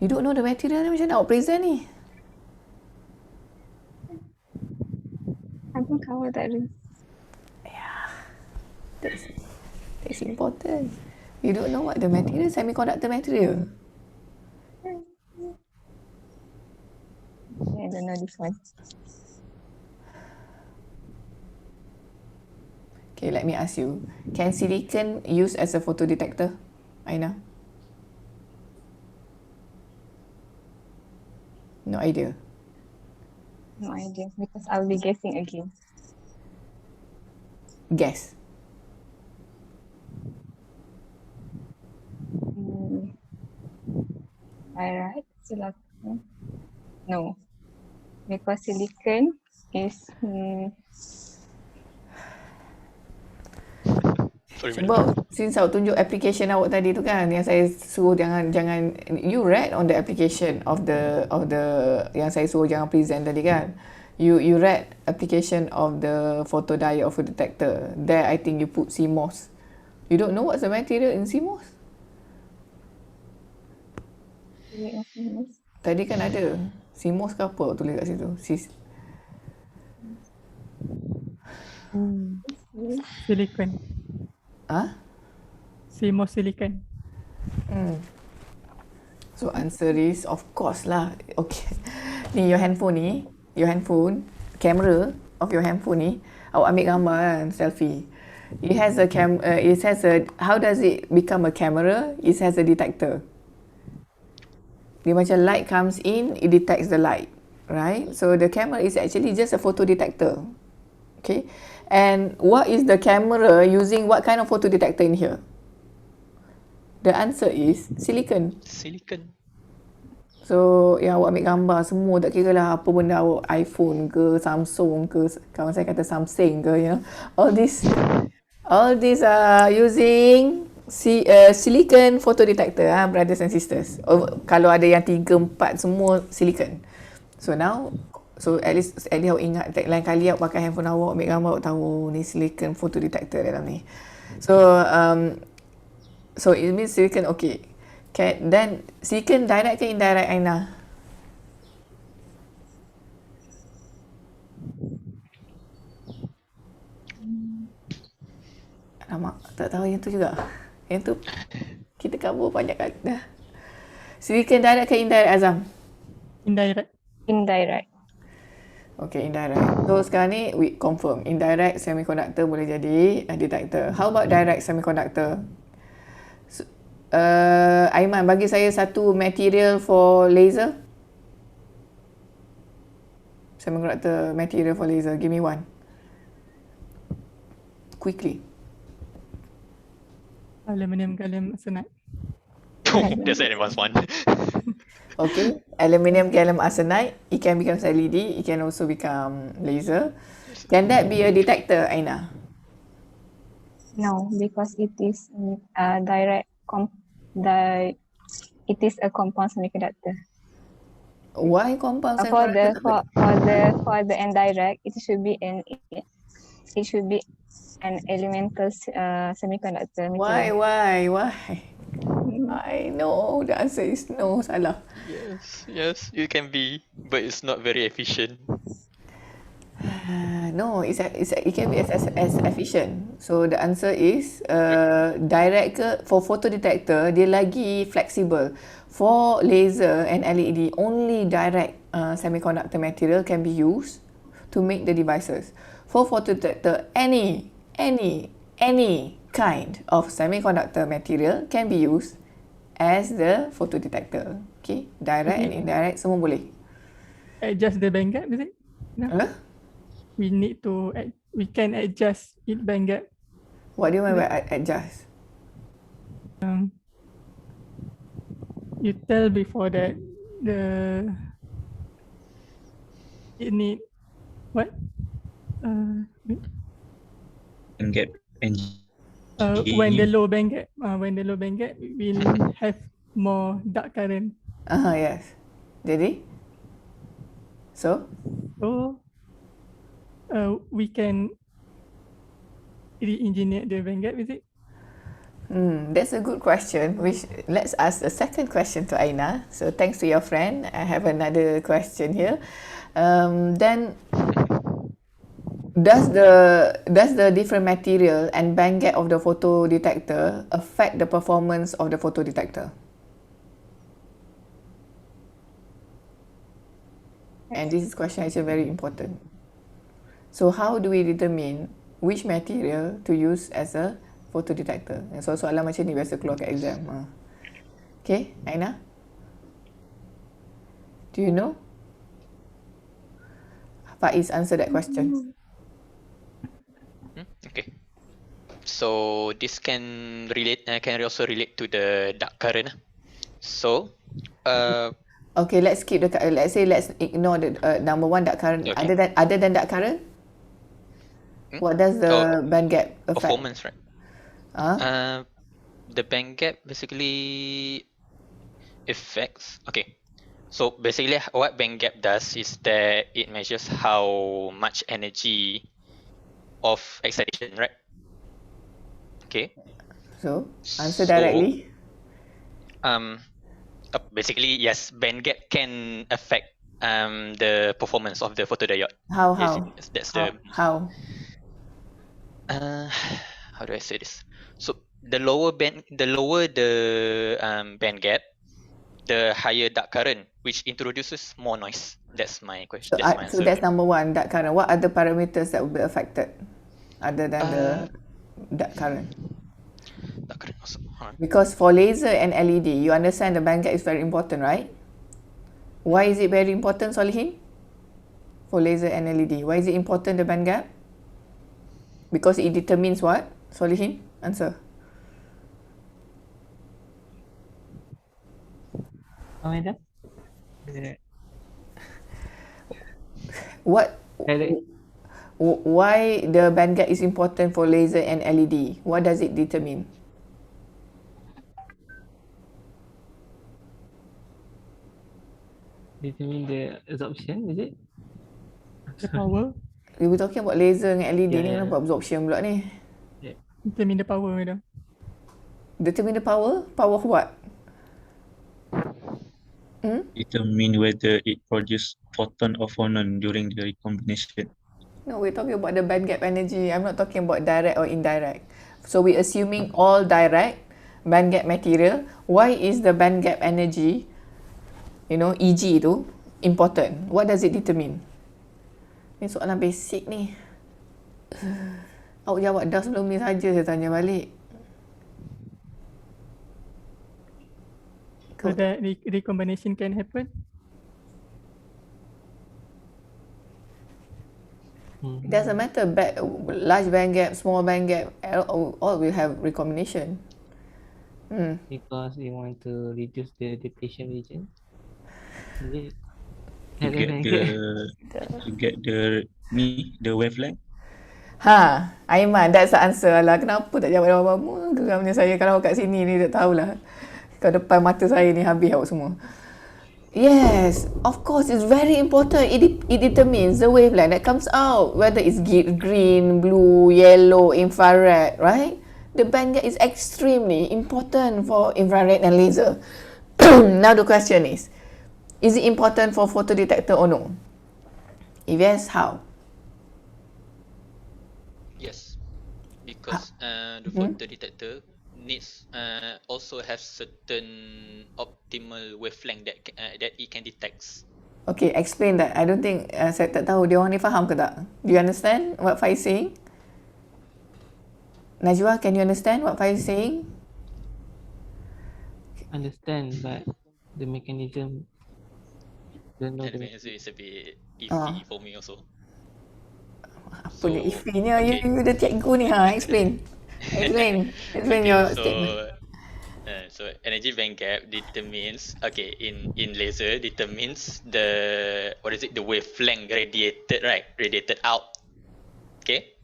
You don't know the material ni, macam nak awak present ni? I don't cover that. That's important. You don't know what the material, semiconductor material. I don't know this one. Okay, let me ask you. Can silicon use as a photodetector? Aina? No idea. No idea because I'll be guessing again. Guess. Alright, silicon. No, because silicon is Sebab since awak tunjuk application awak tadi tu kan, yang saya suruh jangan you read on the application of the yang saya suruh jangan present tadi kan. You read application of the photodiode or photodetector. There I think you put CMOS. You don't know what's the material in CMOS? Tadi kan ada CMOS ke apa tulis kat situ. Silicon. Ah? Silicon. So answer is of course lah. Okay. Ni your handphone ni, your handphone, camera of your handphone ni, awak ambil gambar kan, selfie. It has a how does it become a camera? It has a detector. Dia macam light comes in, it detects the light, right? So the camera is actually just a photo detector. Okay. And what is the camera using what kind of photo detector in here? The answer is silicon. Silicon. So yang awak ambil gambar semua tak kira lah apa benda awak, iPhone ke, Samsung ke, kawan saya kata Samsung ke, you know. All these are using silicon photo detector, brothers and sisters. Kalau ada yang 3, 4 semua silicon. So now, at least awak ingat lain kali awak pakai handphone awak ambil gambar, awak tahu ni silicon photo detector dalam ni. So it means silicon okay. Then silicon direct ke indirect, Aina? Alamak, tak tahu yang tu juga. Yang tu kita cover banyak kali dah. Silicon direct ke indirect, Azam? Indirect. Indirect. Okay, indirect. So sekarang ni we confirm indirect semiconductor boleh jadi detector. How about direct semiconductor? Aiman, bagi saya satu material for laser. Semiconductor material for laser. Give me one. Quickly. Aluminium gallium arsenide. That's the advanced one. Okay. Aluminium gallium arsenide. It can become LED. It can also become laser. Can that be a detector, Aina? No, because it is it is a compound semiconductor. Why compound For semiconductor? for the indirect, it should be an elemental semiconductor material. Why? I know the answer is no, salah. Yes, it can be, but it's not very efficient. No, it can be as efficient. So the answer is direct ke, for photodetector dia lagi flexible. For laser and LED, only direct semiconductor material can be used to make the devices. For photodetector, any kind of semiconductor material can be used as the photodetector. Okay, direct and indirect semua boleh. Adjust the band gap, is it? No. We can adjust it band gap. What do you mean by adjust? You tell before that it need what? And get When the low band gap will have more dark current. Yes. Jadi? So we can re-engineer the band gap, is it? That's a good question. Let's ask a second question to Aina. So thanks to your friend. I have another question here. Then does the different material and band gap of the photodetector affect the performance of the photodetector? And this question is very important. So how do we determine which material to use as a photodetector? So soalan macam ni biasa keluar kat exam. Okay, Aina? Do you know? Faiz, answer that question. Okay. So this can also relate to the dark current. So, okay, let's ignore the number one, dark current. Okay. Other than dark current, what does the band gap affect? Performance, right? The band gap basically affects. Okay. So basically, what band gap does is that it measures how much energy of excitation, right? Okay. So answer directly. Basically, yes, band gap can affect the performance of the photodiode. How? That's the how? how do I say this? So the lower the band gap, the higher dark current, which introduces more noise. That's my question. That's my So answer. that's number one, dark current. What other parameters that will be affected other than the dark current? Dark current also. Because for laser and LED, you understand the band gap is very important, right? Why is it very important, Solihin? For laser and LED, why is it important, the band gap? Because it determines what? Solihin, answer. Madam? The What? direct Why the band gap is important for laser and LED? What does it determine? determine the absorption, is it? The power. We were talking about laser and LED Yeah, ni, yeah. kenapa absorption pula ni? Determine the power, madam. Determine the power? Power of what? Determine whether it produces photon or phonon during the recombination. No, we're talking about the band gap energy. I'm not talking about direct or indirect. So we're assuming all direct band gap material. Why is the band gap energy, EG tu, important? What does it determine? Ni soalan basic ni. Awak jawab dah sebelum ni saja saya tanya balik. So that recombination can happen. It doesn't matter, large band gap, small band gap, all will have recombination. Because we want to reduce the depletion region. Is it? To get the wavelength. Aiman, that's the answer. Alah, kenapa tak jawab lama-lama? Geramnya saya kalau kat sini ni tak tahulah. Kat depan mata saya ni habis awak semua. Yes, of course, it's very important. It determines the wavelength that comes out, whether it's green, blue, yellow, infrared, right? The band gap is extremely important for infrared and laser. Now the question is it important for photodetector or no? If yes, how? Yes, because the photodetector needs also have certain optimal wavelength that it can detect. Okay, explain that. I don't think saya tak tahu dia orang ni faham ke tak. Do you understand what Faiz saying? Najwa, can you understand what Faiz saying? Understand, but the mechanism don't know The the mechanism is a bit iffy for me also. Apa ni iffy-nya? You the cikgu ni, explain. Explain your statement. So energy band gap determines in laser determines the the wavelength radiated out. Okay,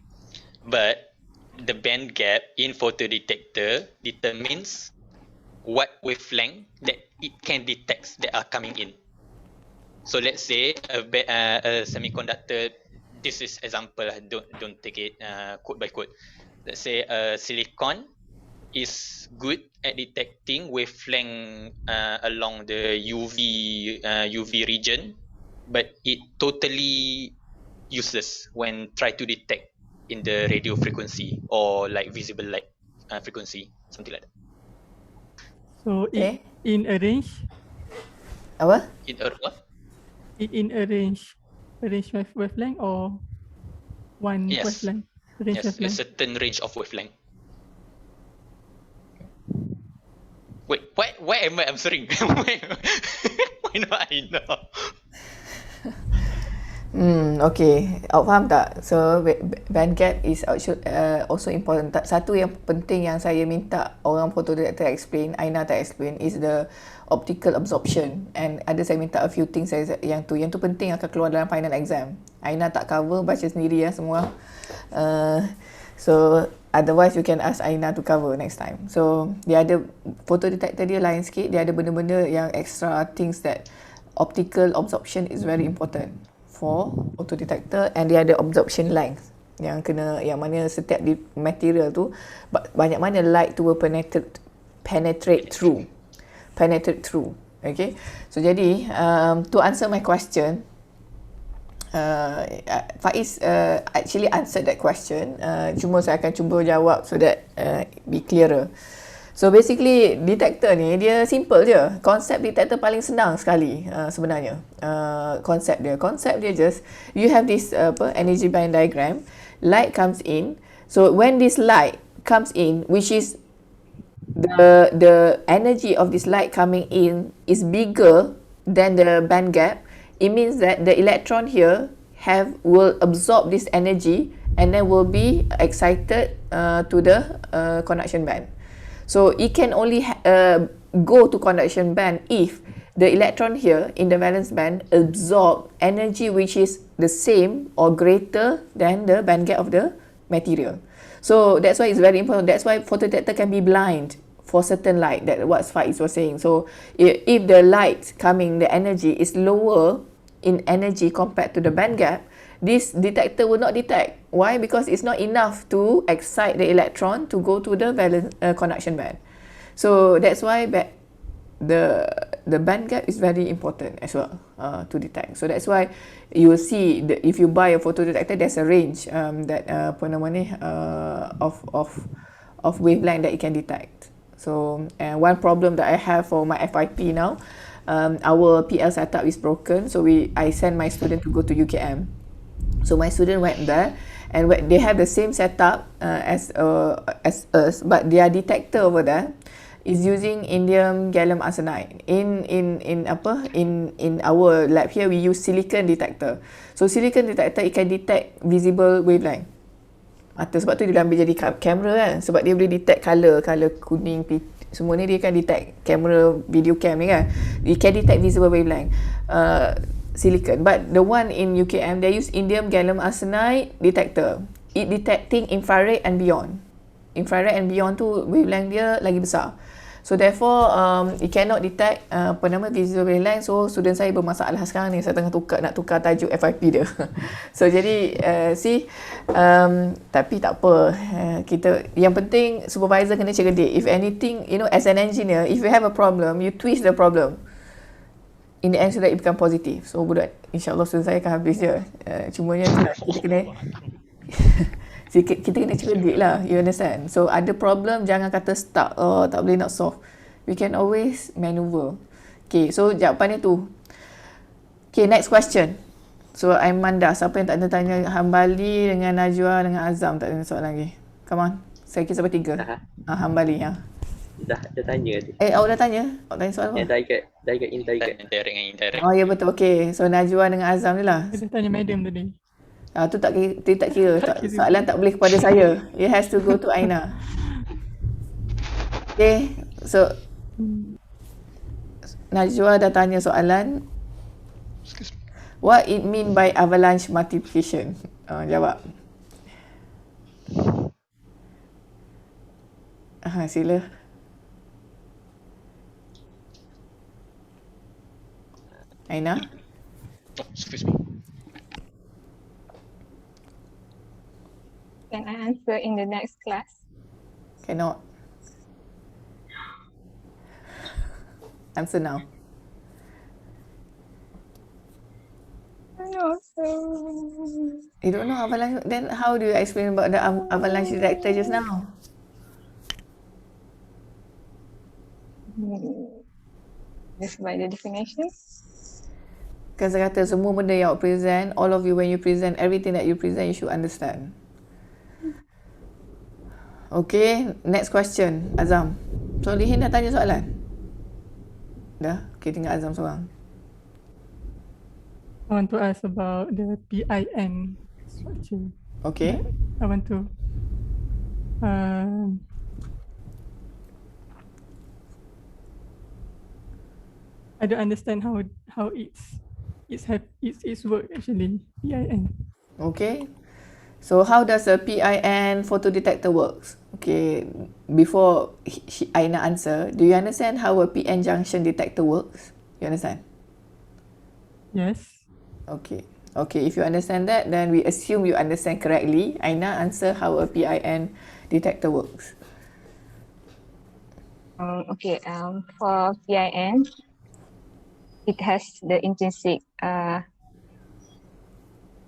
but the band gap in photodetector determines what wavelength that it can detect that are coming in. So let's say a semiconductor. This is example. Don't take it quote by quote. Let's say silicon is good at detecting wavelength along the UV region, but it totally useless when try to detect in the radio frequency or like visible light frequency, something like that. So in a range. Apa? In a what? In a range wavelength or one wavelength? Yes, a certain range of wavelength. Wait, why am I answering? Why not I know? Okay. Awak faham tak? So, band gap is also important. Satu yang penting yang saya minta orang photodetector explain, Aina tak explain, is the optical absorption. And ada saya minta a few things yang tu penting akan keluar dalam final exam. Aina tak cover, baca sendiri ya semua. So, otherwise you can ask Aina to cover next time. So, dia ada photodetector dia lain sikit, dia ada benda-benda yang extra things that optical absorption is very important for photodetector, and dia ada absorption length yang mana setiap material tu banyak mana light tu will penetrate through. Okay, so jadi to answer my question, Faiz actually answered that question. Cuma saya akan cuba jawab so that be clearer. So basically detector ni dia simple je. Konsep detector paling senang sekali sebenarnya. Konsep dia just you have this energy band diagram. Light comes in. So when this light comes in, which is the energy of this light coming in is bigger than the band gap, it means that the electron here will absorb this energy and then will be excited to the conduction band. So it can only go to conduction band if the electron here in the valence band absorb energy which is the same or greater than the band gap of the material. So that's why it's very important. That's why photodetector can be blind for certain light. That what Faiz was saying. So if the light coming, the energy is lower in energy compared to the band gap, this detector will not detect. Why? Because it's not enough to excite the electron to go to the valence conduction band. So that's why the band gap is very important as well to detect. So that's why you will see if you buy a photodetector, there's a range that of wavelength that it can detect. So one problem that I have for my FIP now, our PL setup is broken. So I send my student to go to UKM. So my student went there and they have the same setup as us, but their detector over there is using indium gallium arsenide. In our lab here we use silicon detector. So silicon detector it can detect visible wavelength. Sebab tu dia ambil jadi kamera kan, sebab dia boleh detect color kuning, semua ni dia kan detect kamera video cam ni kan. It can detect visible wavelength. Silicon, but the one in UKM they use indium gallium arsenide detector. It detecting infrared and beyond. Infrared and beyond tu wavelength dia lagi besar. So therefore it cannot detect visible wavelength. So student saya bermasalah sekarang ni, saya tengah nak tukar tajuk FIP dia. So jadi tapi tak apa, kita yang penting supervisor kena cerdik. If anything, as an engineer, if you have a problem, you twist the problem in the end so that it become positive. So budak, insyaAllah student saya akan habis je. Cumanya kita kena kita kena cerdik lah, you understand. So ada problem jangan kata stuck, tak boleh nak solve. We can always maneuver. Okay, so jawapan dia tu. Okay, next question. So Aimanda, siapa yang tak ada tanya? Hambali dengan Najwa dengan Azam tak ada soalan lagi. Come on, saya kira sampai 3. Hambali ya. Dah tanya tu. Awak dah tanya? Awak tanya soal apa? Direct, indirect. Indirect. Oh ya betul, okay. So Najwa dengan Azam ni lah. Saya tanya madam tadi. Tu tak kira. Soalan tak boleh kepada saya. It has to go to Aina. Okay, so Najwa dah tanya soalan. What it mean by avalanche multiplication? Jawab. Sila. Aina? Oh, excuse me. Can I answer in the next class? Cannot. Answer now. You don't know avalanche? Then how do you explain about the avalanche detector just now? Just by the definition. Kan saya kata semua benda yang awak present, all of you when you present, everything that you present you should understand. Okay, next question, Azam. So Lihin dah tanya soalan? Dah? Okay, tinggal Azam seorang. I want to ask about the PIN structure. Okay. I want to I don't understand how it's work actually. PIN. Okay. So how does a PIN photodetector works? Okay, before Aina answer, do you understand how a PN junction detector works? You understand? Yes. Okay. Okay, if you understand that, then we assume you understand correctly. Aina, answer how a PIN detector works. Okay, for PIN, it has the intrinsic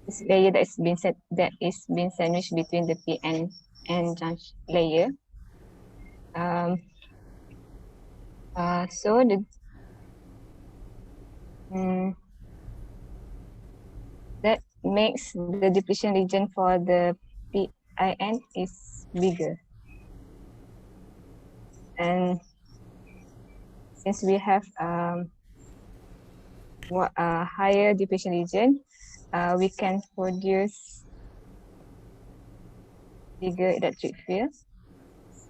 this layer that is being sandwiched between the P and junction layer. So that makes the depletion region for the PIN is bigger. And since we have higher depletion region, we can produce bigger electric field.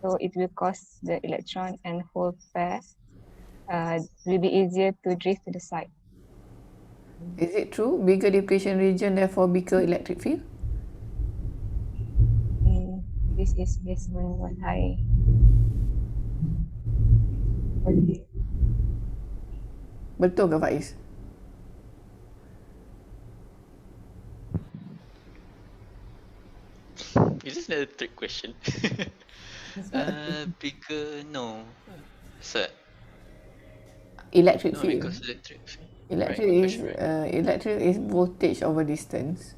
So it will cause the electron and hole pair will be easier to drift to the side. Is it true? Bigger depletion region, therefore bigger electric field? This is based on what I Betul ke Faiz? Is this another trick question? Bigger, no. So, Electric no, field. because electric field. Electric Right, is electric is voltage over distance.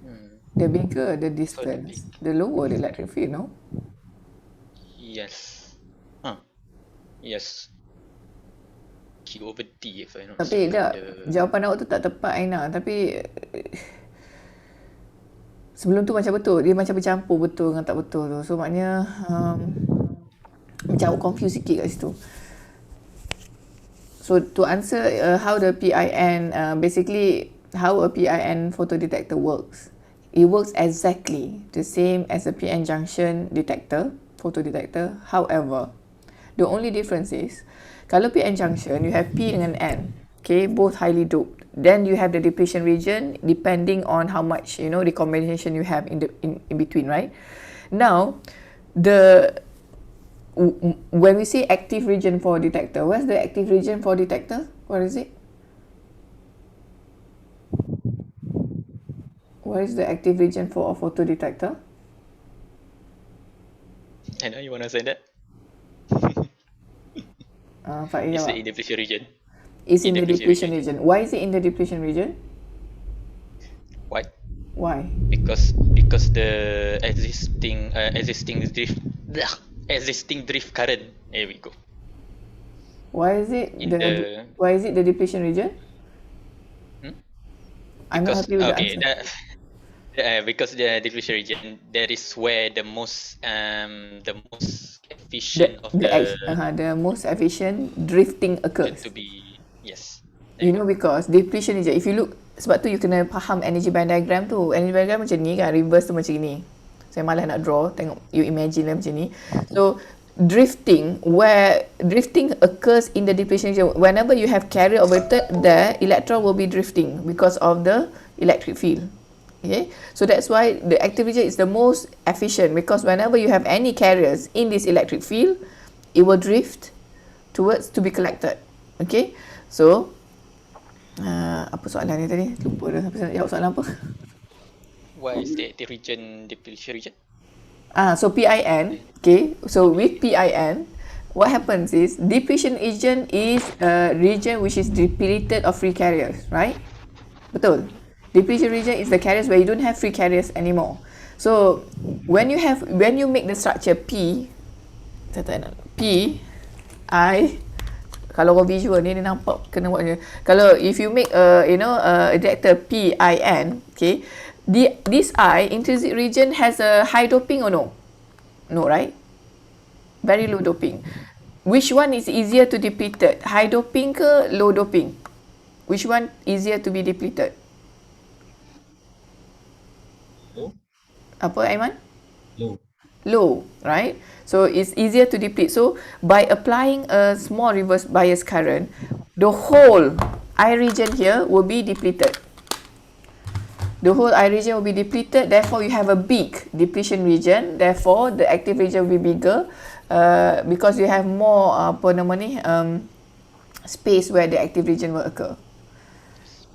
Hmm. The bigger the So distance, the lower the electric field, no? Yes. Yes. Q over D if I'm not Tapi mistaken. tak, jawapan awak tu tak tepat Aina. Tapi sebelum tu macam betul. Dia macam bercampur betul dengan tak betul tu. So maknanya macam awak confuse sikit kat situ. So to answer how the PIN, basically how a PIN photodetector works. It works exactly the same as a PN junction detector, photodetector. However, the only difference is, kalau PN junction, you have P dengan N, okay, both highly doped. Then you have the depletion region depending on how much, you know, the combination you have in between, right? Now, when we say active region for detector, what's the active region for detector? What is it? What is the active region for a photodetector? I know you want to say that. Faiz It's jawab. in the depletion region. It's in the depletion region. Why is it in the depletion region? Why? Why? Because the existing drift current. There we go. Why is it why is it the depletion region? I'm not happy with the answer. Because the depletion region, that is where the most efficient the most efficient drifting occurs. To be yes. You know, because depletion region, if you look, sebab tu you kena faham energy band diagram tu. Energy band diagram macam ni kan, reverse tu macam ni. Saya malas nak draw, tengok you imagine lah macam ni. So drifting occurs in the depletion region. Whenever you have carrier overlaid there, electron will be drifting because of the electric field. Okay, so that's why the active region is the most efficient, because whenever you have any carriers in this electric field, it will drift towards to be collected. Okay, so apa soalan ni tadi? Lupa dah sampai jawab soalan apa. Why is the active region depletion region? So PIN, okay, so with PIN, what happens is depletion region is a region which is depleted of free carriers, right? Betul. Depletion region is the carriers where you don't have free carriers anymore. So when you make the structure P, I, kalau kau visual ni dia nampak kena buat je. Kalau if you make a detector PIN, okay, this I intrinsic region has a high doping or no? No, right? Very low doping. Which one is easier to depleted? High doping ke low doping? Which one easier to be depleted? Apa Aiman? Low, right? So it's easier to deplete. So by applying a small reverse bias current, the whole I region here will be depleted. The whole I region will be depleted. Therefore, you have a big depletion region. Therefore, the active region will be bigger because you have more space where the active region will occur.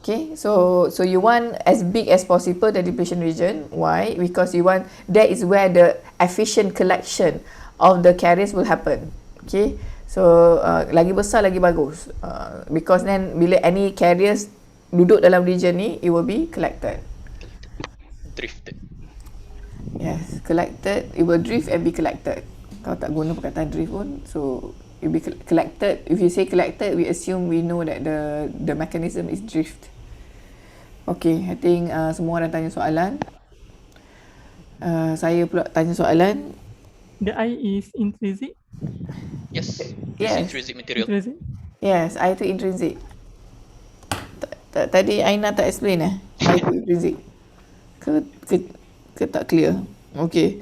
Okay, so you want as big as possible the depletion region. Why? Because you want, that is where the efficient collection of the carriers will happen. Okay, so lagi besar lagi bagus. Because then bila any carriers duduk dalam region ni, it will be collected. drifted. Yes, collected. It will drift and be collected. Kalau tak guna perkataan drift pun, so it will be collected. If you say collected, we assume we know that the mechanism is drift. Okay, I think semua dah tanya soalan. Saya pula tanya soalan. The I is intrinsic. Yes, Yes. it's intrinsic material. Intrinsic. Yes, I tu intrinsic. Tadi Aina tak explain I tu intrinsic. Ke tak clear? Okay.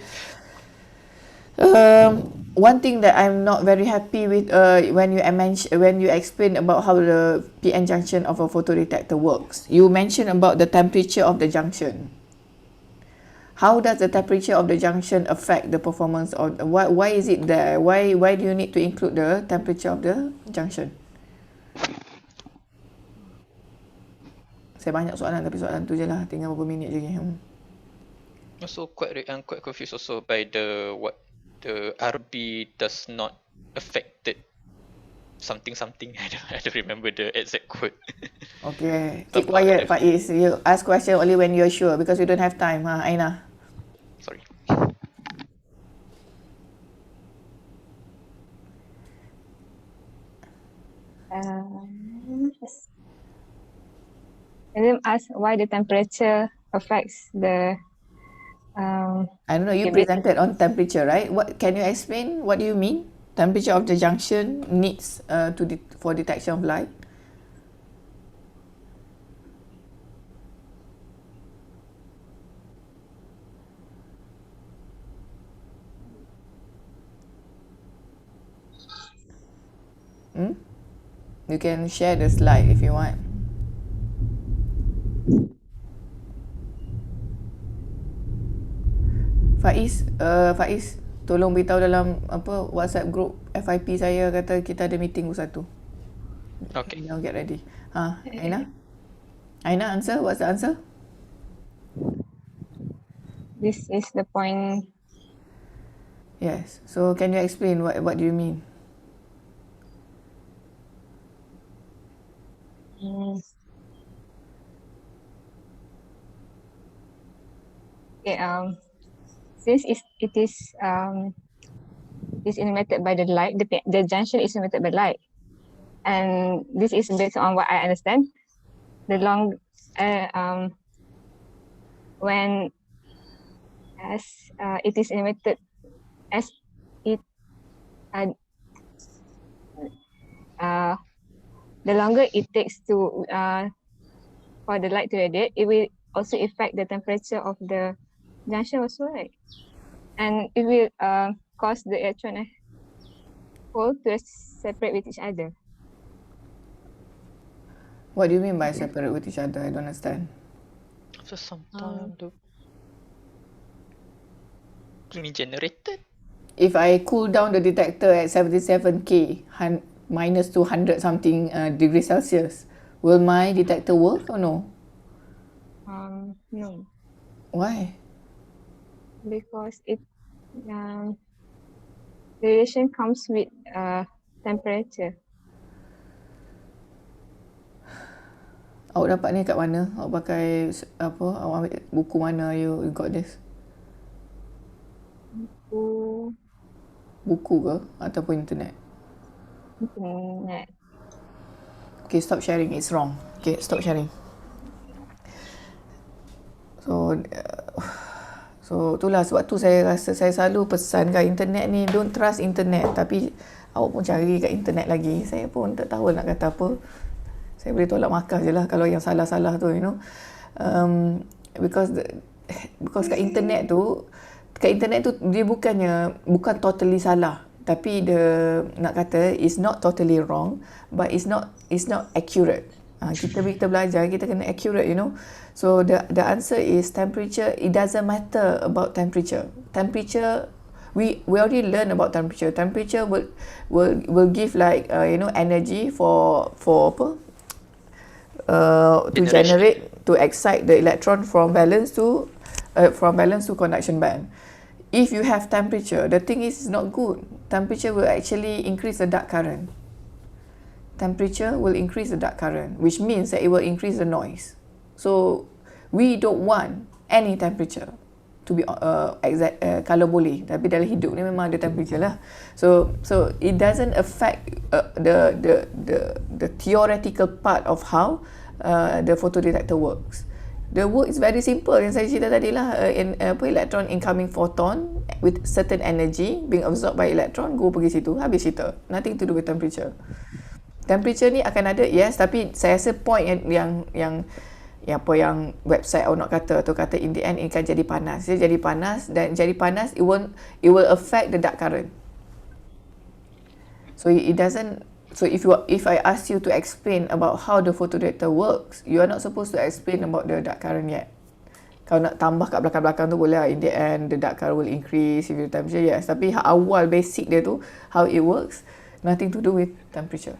One thing that I'm not very happy with when you explain about how the PN junction of a photodetector works. You mentioned about the temperature of the junction. How does the temperature of the junction affect the performance of why is it there? Why do you need to include the temperature of the junction? Saya banyak soalan tapi soalan tu je lah, tinggal beberapa minit je lagi. Also I'm quite confused also by the RB does not affected something. I don't remember the exact quote. Okay, keep quiet Faiz. You ask question only when you're sure because we don't have time. Aina. Sorry. And then ask why the temperature affects the. I don't know. You presented on temperature, right? What can you explain? What do you mean? Temperature of the junction needs for detection of light. You can share the slide if you want. Faiz, tolong beritahu dalam WhatsApp group FIP saya kata kita ada meeting pukul 1. Okay. Now get ready. Aina, answer. What's the answer? This is the point. Yes. So can you explain what do you mean? Okay, since it is emitted by the light, the junction is emitted by light, and this is based on what I understand. The long when as it is emitted as it the longer it takes to for the light to radiate, it will also affect the temperature of the junction also, right? And it will cause the electron hole to separate with each other. What do you mean by separate with each other? I don't understand. So sometimes the generated. If I cool down the detector at 77K minus 200 something degrees Celsius, will my detector work or no? No. Why? Because radiation comes with temperature. Awak dapat ni kat mana? Awak pakai apa? Awak ambil buku mana you got this? Buku ke ataupun internet? Internet. Okay, stop sharing. It's wrong. Okay, stop sharing. So itulah sebab tu saya rasa saya selalu pesan kat internet ni, don't trust internet. Tapi awak pun cari kat internet lagi. Saya pun tak tahu nak kata apa. Saya boleh tolak markah je lah kalau yang salah-salah tu, you know. Because kat internet tu dia bukan totally salah. Tapi nak kata it's not totally wrong, but it's not accurate. Kita belajar, kita kena accurate, you know. So the answer is temperature. It doesn't matter about temperature. Temperature, we already learn about temperature. Temperature will give like energy for apa? To generate, to excite the electron from valence to conduction band. If you have temperature, the thing is not good. Temperature will actually increase the dark current. Temperature will increase the dark current, which means that it will increase the noise. So we don't want any temperature. To be exact, kalau boleh, tapi dalam hidup ni memang ada temperature lah. So it doesn't affect the theoretical part of how the photodetector works. The work is very simple yang saya cerita tadi lah. Electron incoming photon with certain energy being absorbed by electron, go pergi situ, habis cerita. Nothing to do with temperature. Temperature ni akan ada, yes, tapi saya rasa point yang apa yang website nak kata atau kata in the end akan jadi panas. Dia jadi panas, dan jadi panas it will affect the dark current. So it doesn't. So if I ask you to explain about how the photodetector works, you are not supposed to explain about the dark current yet. Kalau nak tambah kat belakang-belakang tu boleh lah. In the end the dark current will increase if you temperature, yes. Tapi awal basic dia tu, how it works, nothing to do with temperature.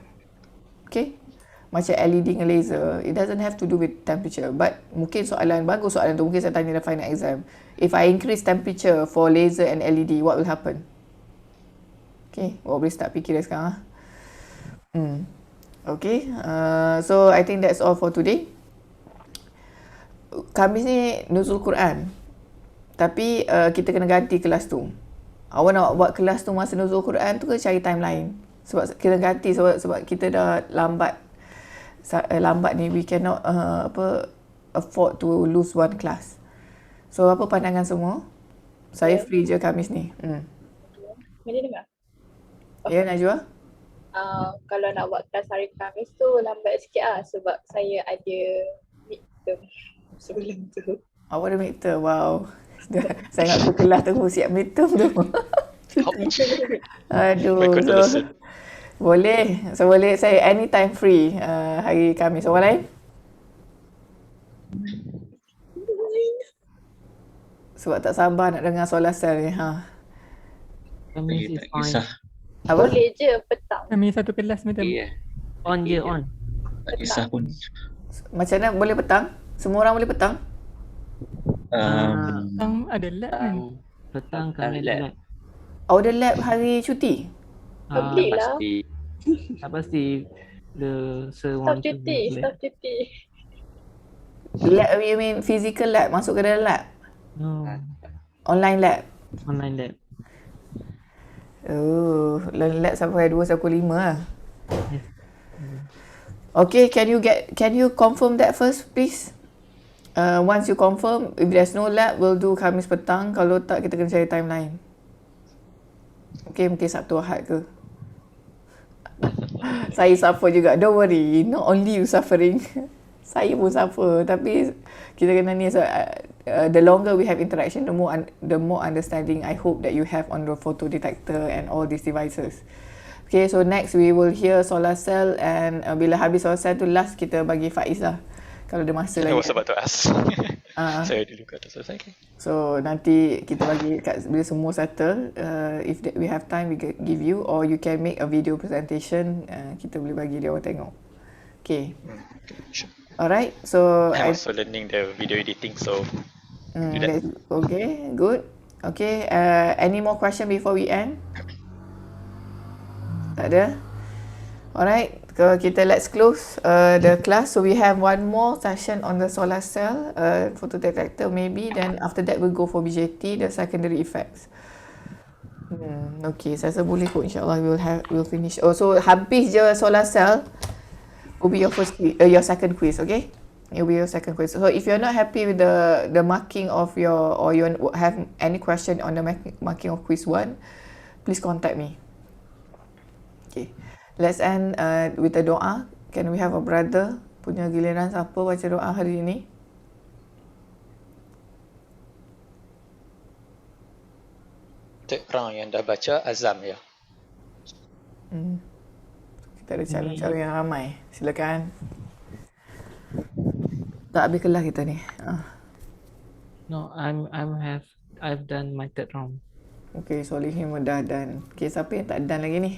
Okay? Macam LED dengan laser, it doesn't have to do with temperature. But mungkin bagus soalan tu, mungkin saya tanya dalam final exam. If I increase temperature for laser and LED, what will happen? Okay, boleh start fikir dah sekarang. Okay, so I think that's all for today. Khamis ni nuzul Quran, tapi kita kena ganti kelas tu. Awak nak buat kelas tu masa nuzul Quran tu ke cari time lain? Sebab kita ganti sebab kita dah lambat ni, we cannot afford to lose one class. So apa pandangan semua? Saya free je Khamis ni. Boleh dengar? Ya, Najwa? Kalau nak buat kelas hari Khamis tu lambat sikit lah sebab saya ada midterm sebelum tu. Awak ada midterm? Wow. Saya nak tu kelas tu siap midterm tu. Aduh. So, boleh. So boleh saya anytime free hari Khamis. Orang lain? Sebab tak sabar nak dengar soalan sel ni. Khamis is fine. Apa? Boleh je petang. Kami satu kelas macam. On je on. Tak kisah pun. Macam mana boleh petang? Semua orang boleh petang? Petang ada lab kan? Petang kami lab. lab. Ada lab hari cuti? Boleh lah. Pasti. Tak pasti. Staff cuti. Lab, you mean physical lab? Masuk ke dalam lab? No. Online lab? Online lab. Oh, lab sampai 2-5 lah. Yes. Okay, can you confirm that first please? Once you confirm, if there's no lab, we'll do Khamis petang. Kalau tak, kita kena cari timeline. Okay, mungkin Sabtu Ahad ke. Saya suffer juga. Don't worry, not only you suffering. Saya pun suffer. Tapi kita kena ni, the longer we have interaction, the more understanding I hope that you have on the photo detector and all these devices. Okay, so next we will hear solar cell, and bila habis solar cell tu last kita bagi Faiz lah. Kalau ada masa lagi. I was about to ask. Saya dulu kata selesai. Okay. So nanti kita bagi bila semua settle, if we have time we give you, or you can make a video presentation, kita boleh bagi dia orang tengok. Okay. Sure. Alright, so I'm also learning the video editing, so do that. Okay, good. Okay, any more question before we end? Tak ada? Alright, kita let's close the class. So we have one more session on the solar cell, photo detector maybe. Then after that we'll go for BJT, the secondary effects. Okay, saya rasa boleh kot, insyaAllah we'll finish. Oh, so habis je solar cell will be your your second quiz, okay? It will be your second quiz. So if you're not happy with the marking of your, or you have any question on the marking of quiz 1, please contact me. Okay. Let's end with a doa. Can we have a brother punya giliran siapa baca doa hari ini? Untuk orang yang dah baca azam ya. Kita ada calon-calon yang ramai. Silakan. Tak habis kelas kita ni. No, I've done my third round. Okay, Solihin dah done. Okay, siapa yang tak done lagi ni?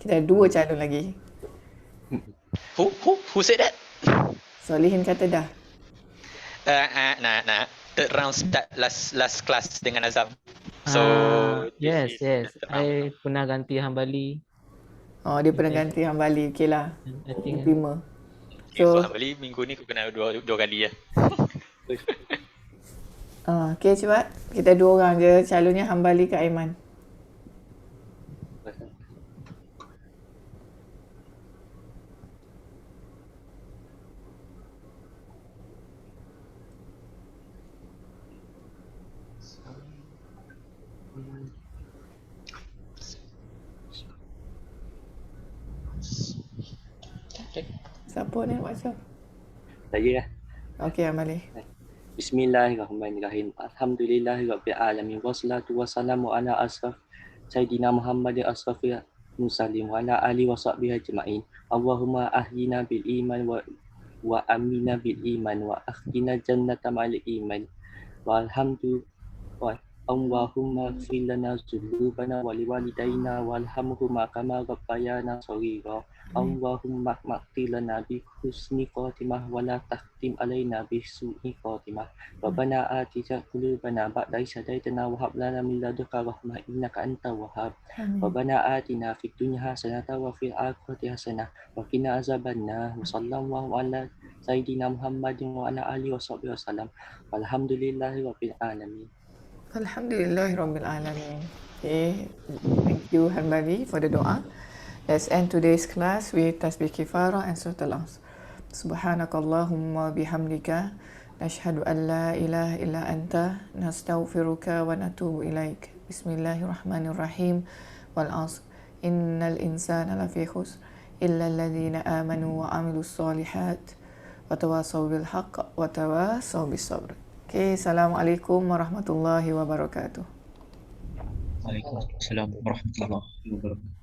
Kita ada 2 calon lagi. Who said that? Solihin kata dah. Nah. Third round start last class dengan azam. So yes. I pernah ganti Hambali. Oh, dia pernah ganti Hambali. Okay lah. I think Terima. So Hambali minggu ni aku kena dua kali ya. Okay, cepat. Kita 2 orang je. Calonnya Hambali ke Aiman. Siapa ni WhatsApp? Saya lah. Okay, Hambali. Bismillahirrahmanirrahim. Alhamdulillahirabbil alamin. Wassalatu wassalamu ala asraf Sayyidina Muhammadin asrafil mursalin wa ala alihi wa sahbihi ajma'in. Allahumma ahyina bil iman wa amina bil iman wa akhina jannata ma'al iman. Walhamdulillah. Allahumma ighfir lana dzunubana wa liwalidayna warhamhuma kama rabbayana shaghira. Allahumma maghfir lana bi husni khatimah wa la tahtim alaina bi su'i khatimah. Rabbana atina qulubana ba'da idh hadaytana wa hab lana min ladunka rahmah innaka antal wahhab. Rabbana atina fid dunya hasanatan wa fil akhirati hasanah wa qina azabannar. Wa sallallahu ala sayyidina Muhammadin wa ala alihi wa sahbihi wasallam. Walhamdulillahirabbil alamin. Alhamdulillahirrabbilalamin. Okay, thank you Hambali for the doa. Let's end today's class with tasbih kifarah and surah al-As. Subhanakallahumma bihamdika nashhadu an la ilaha illa anta nastaghfiruka wa natubu ilaik. Bismillahirrahmanirrahim. Wal 'asr. Innal insana lafi khusr illa alladhina amanu wa 'amilus solihat wa tawasaw bil haqq wa tawasaw bis sabr. Okay, Assalamualaikum warahmatullahi wabarakatuh. Waalaikumsalam warahmatullahi wabarakatuh.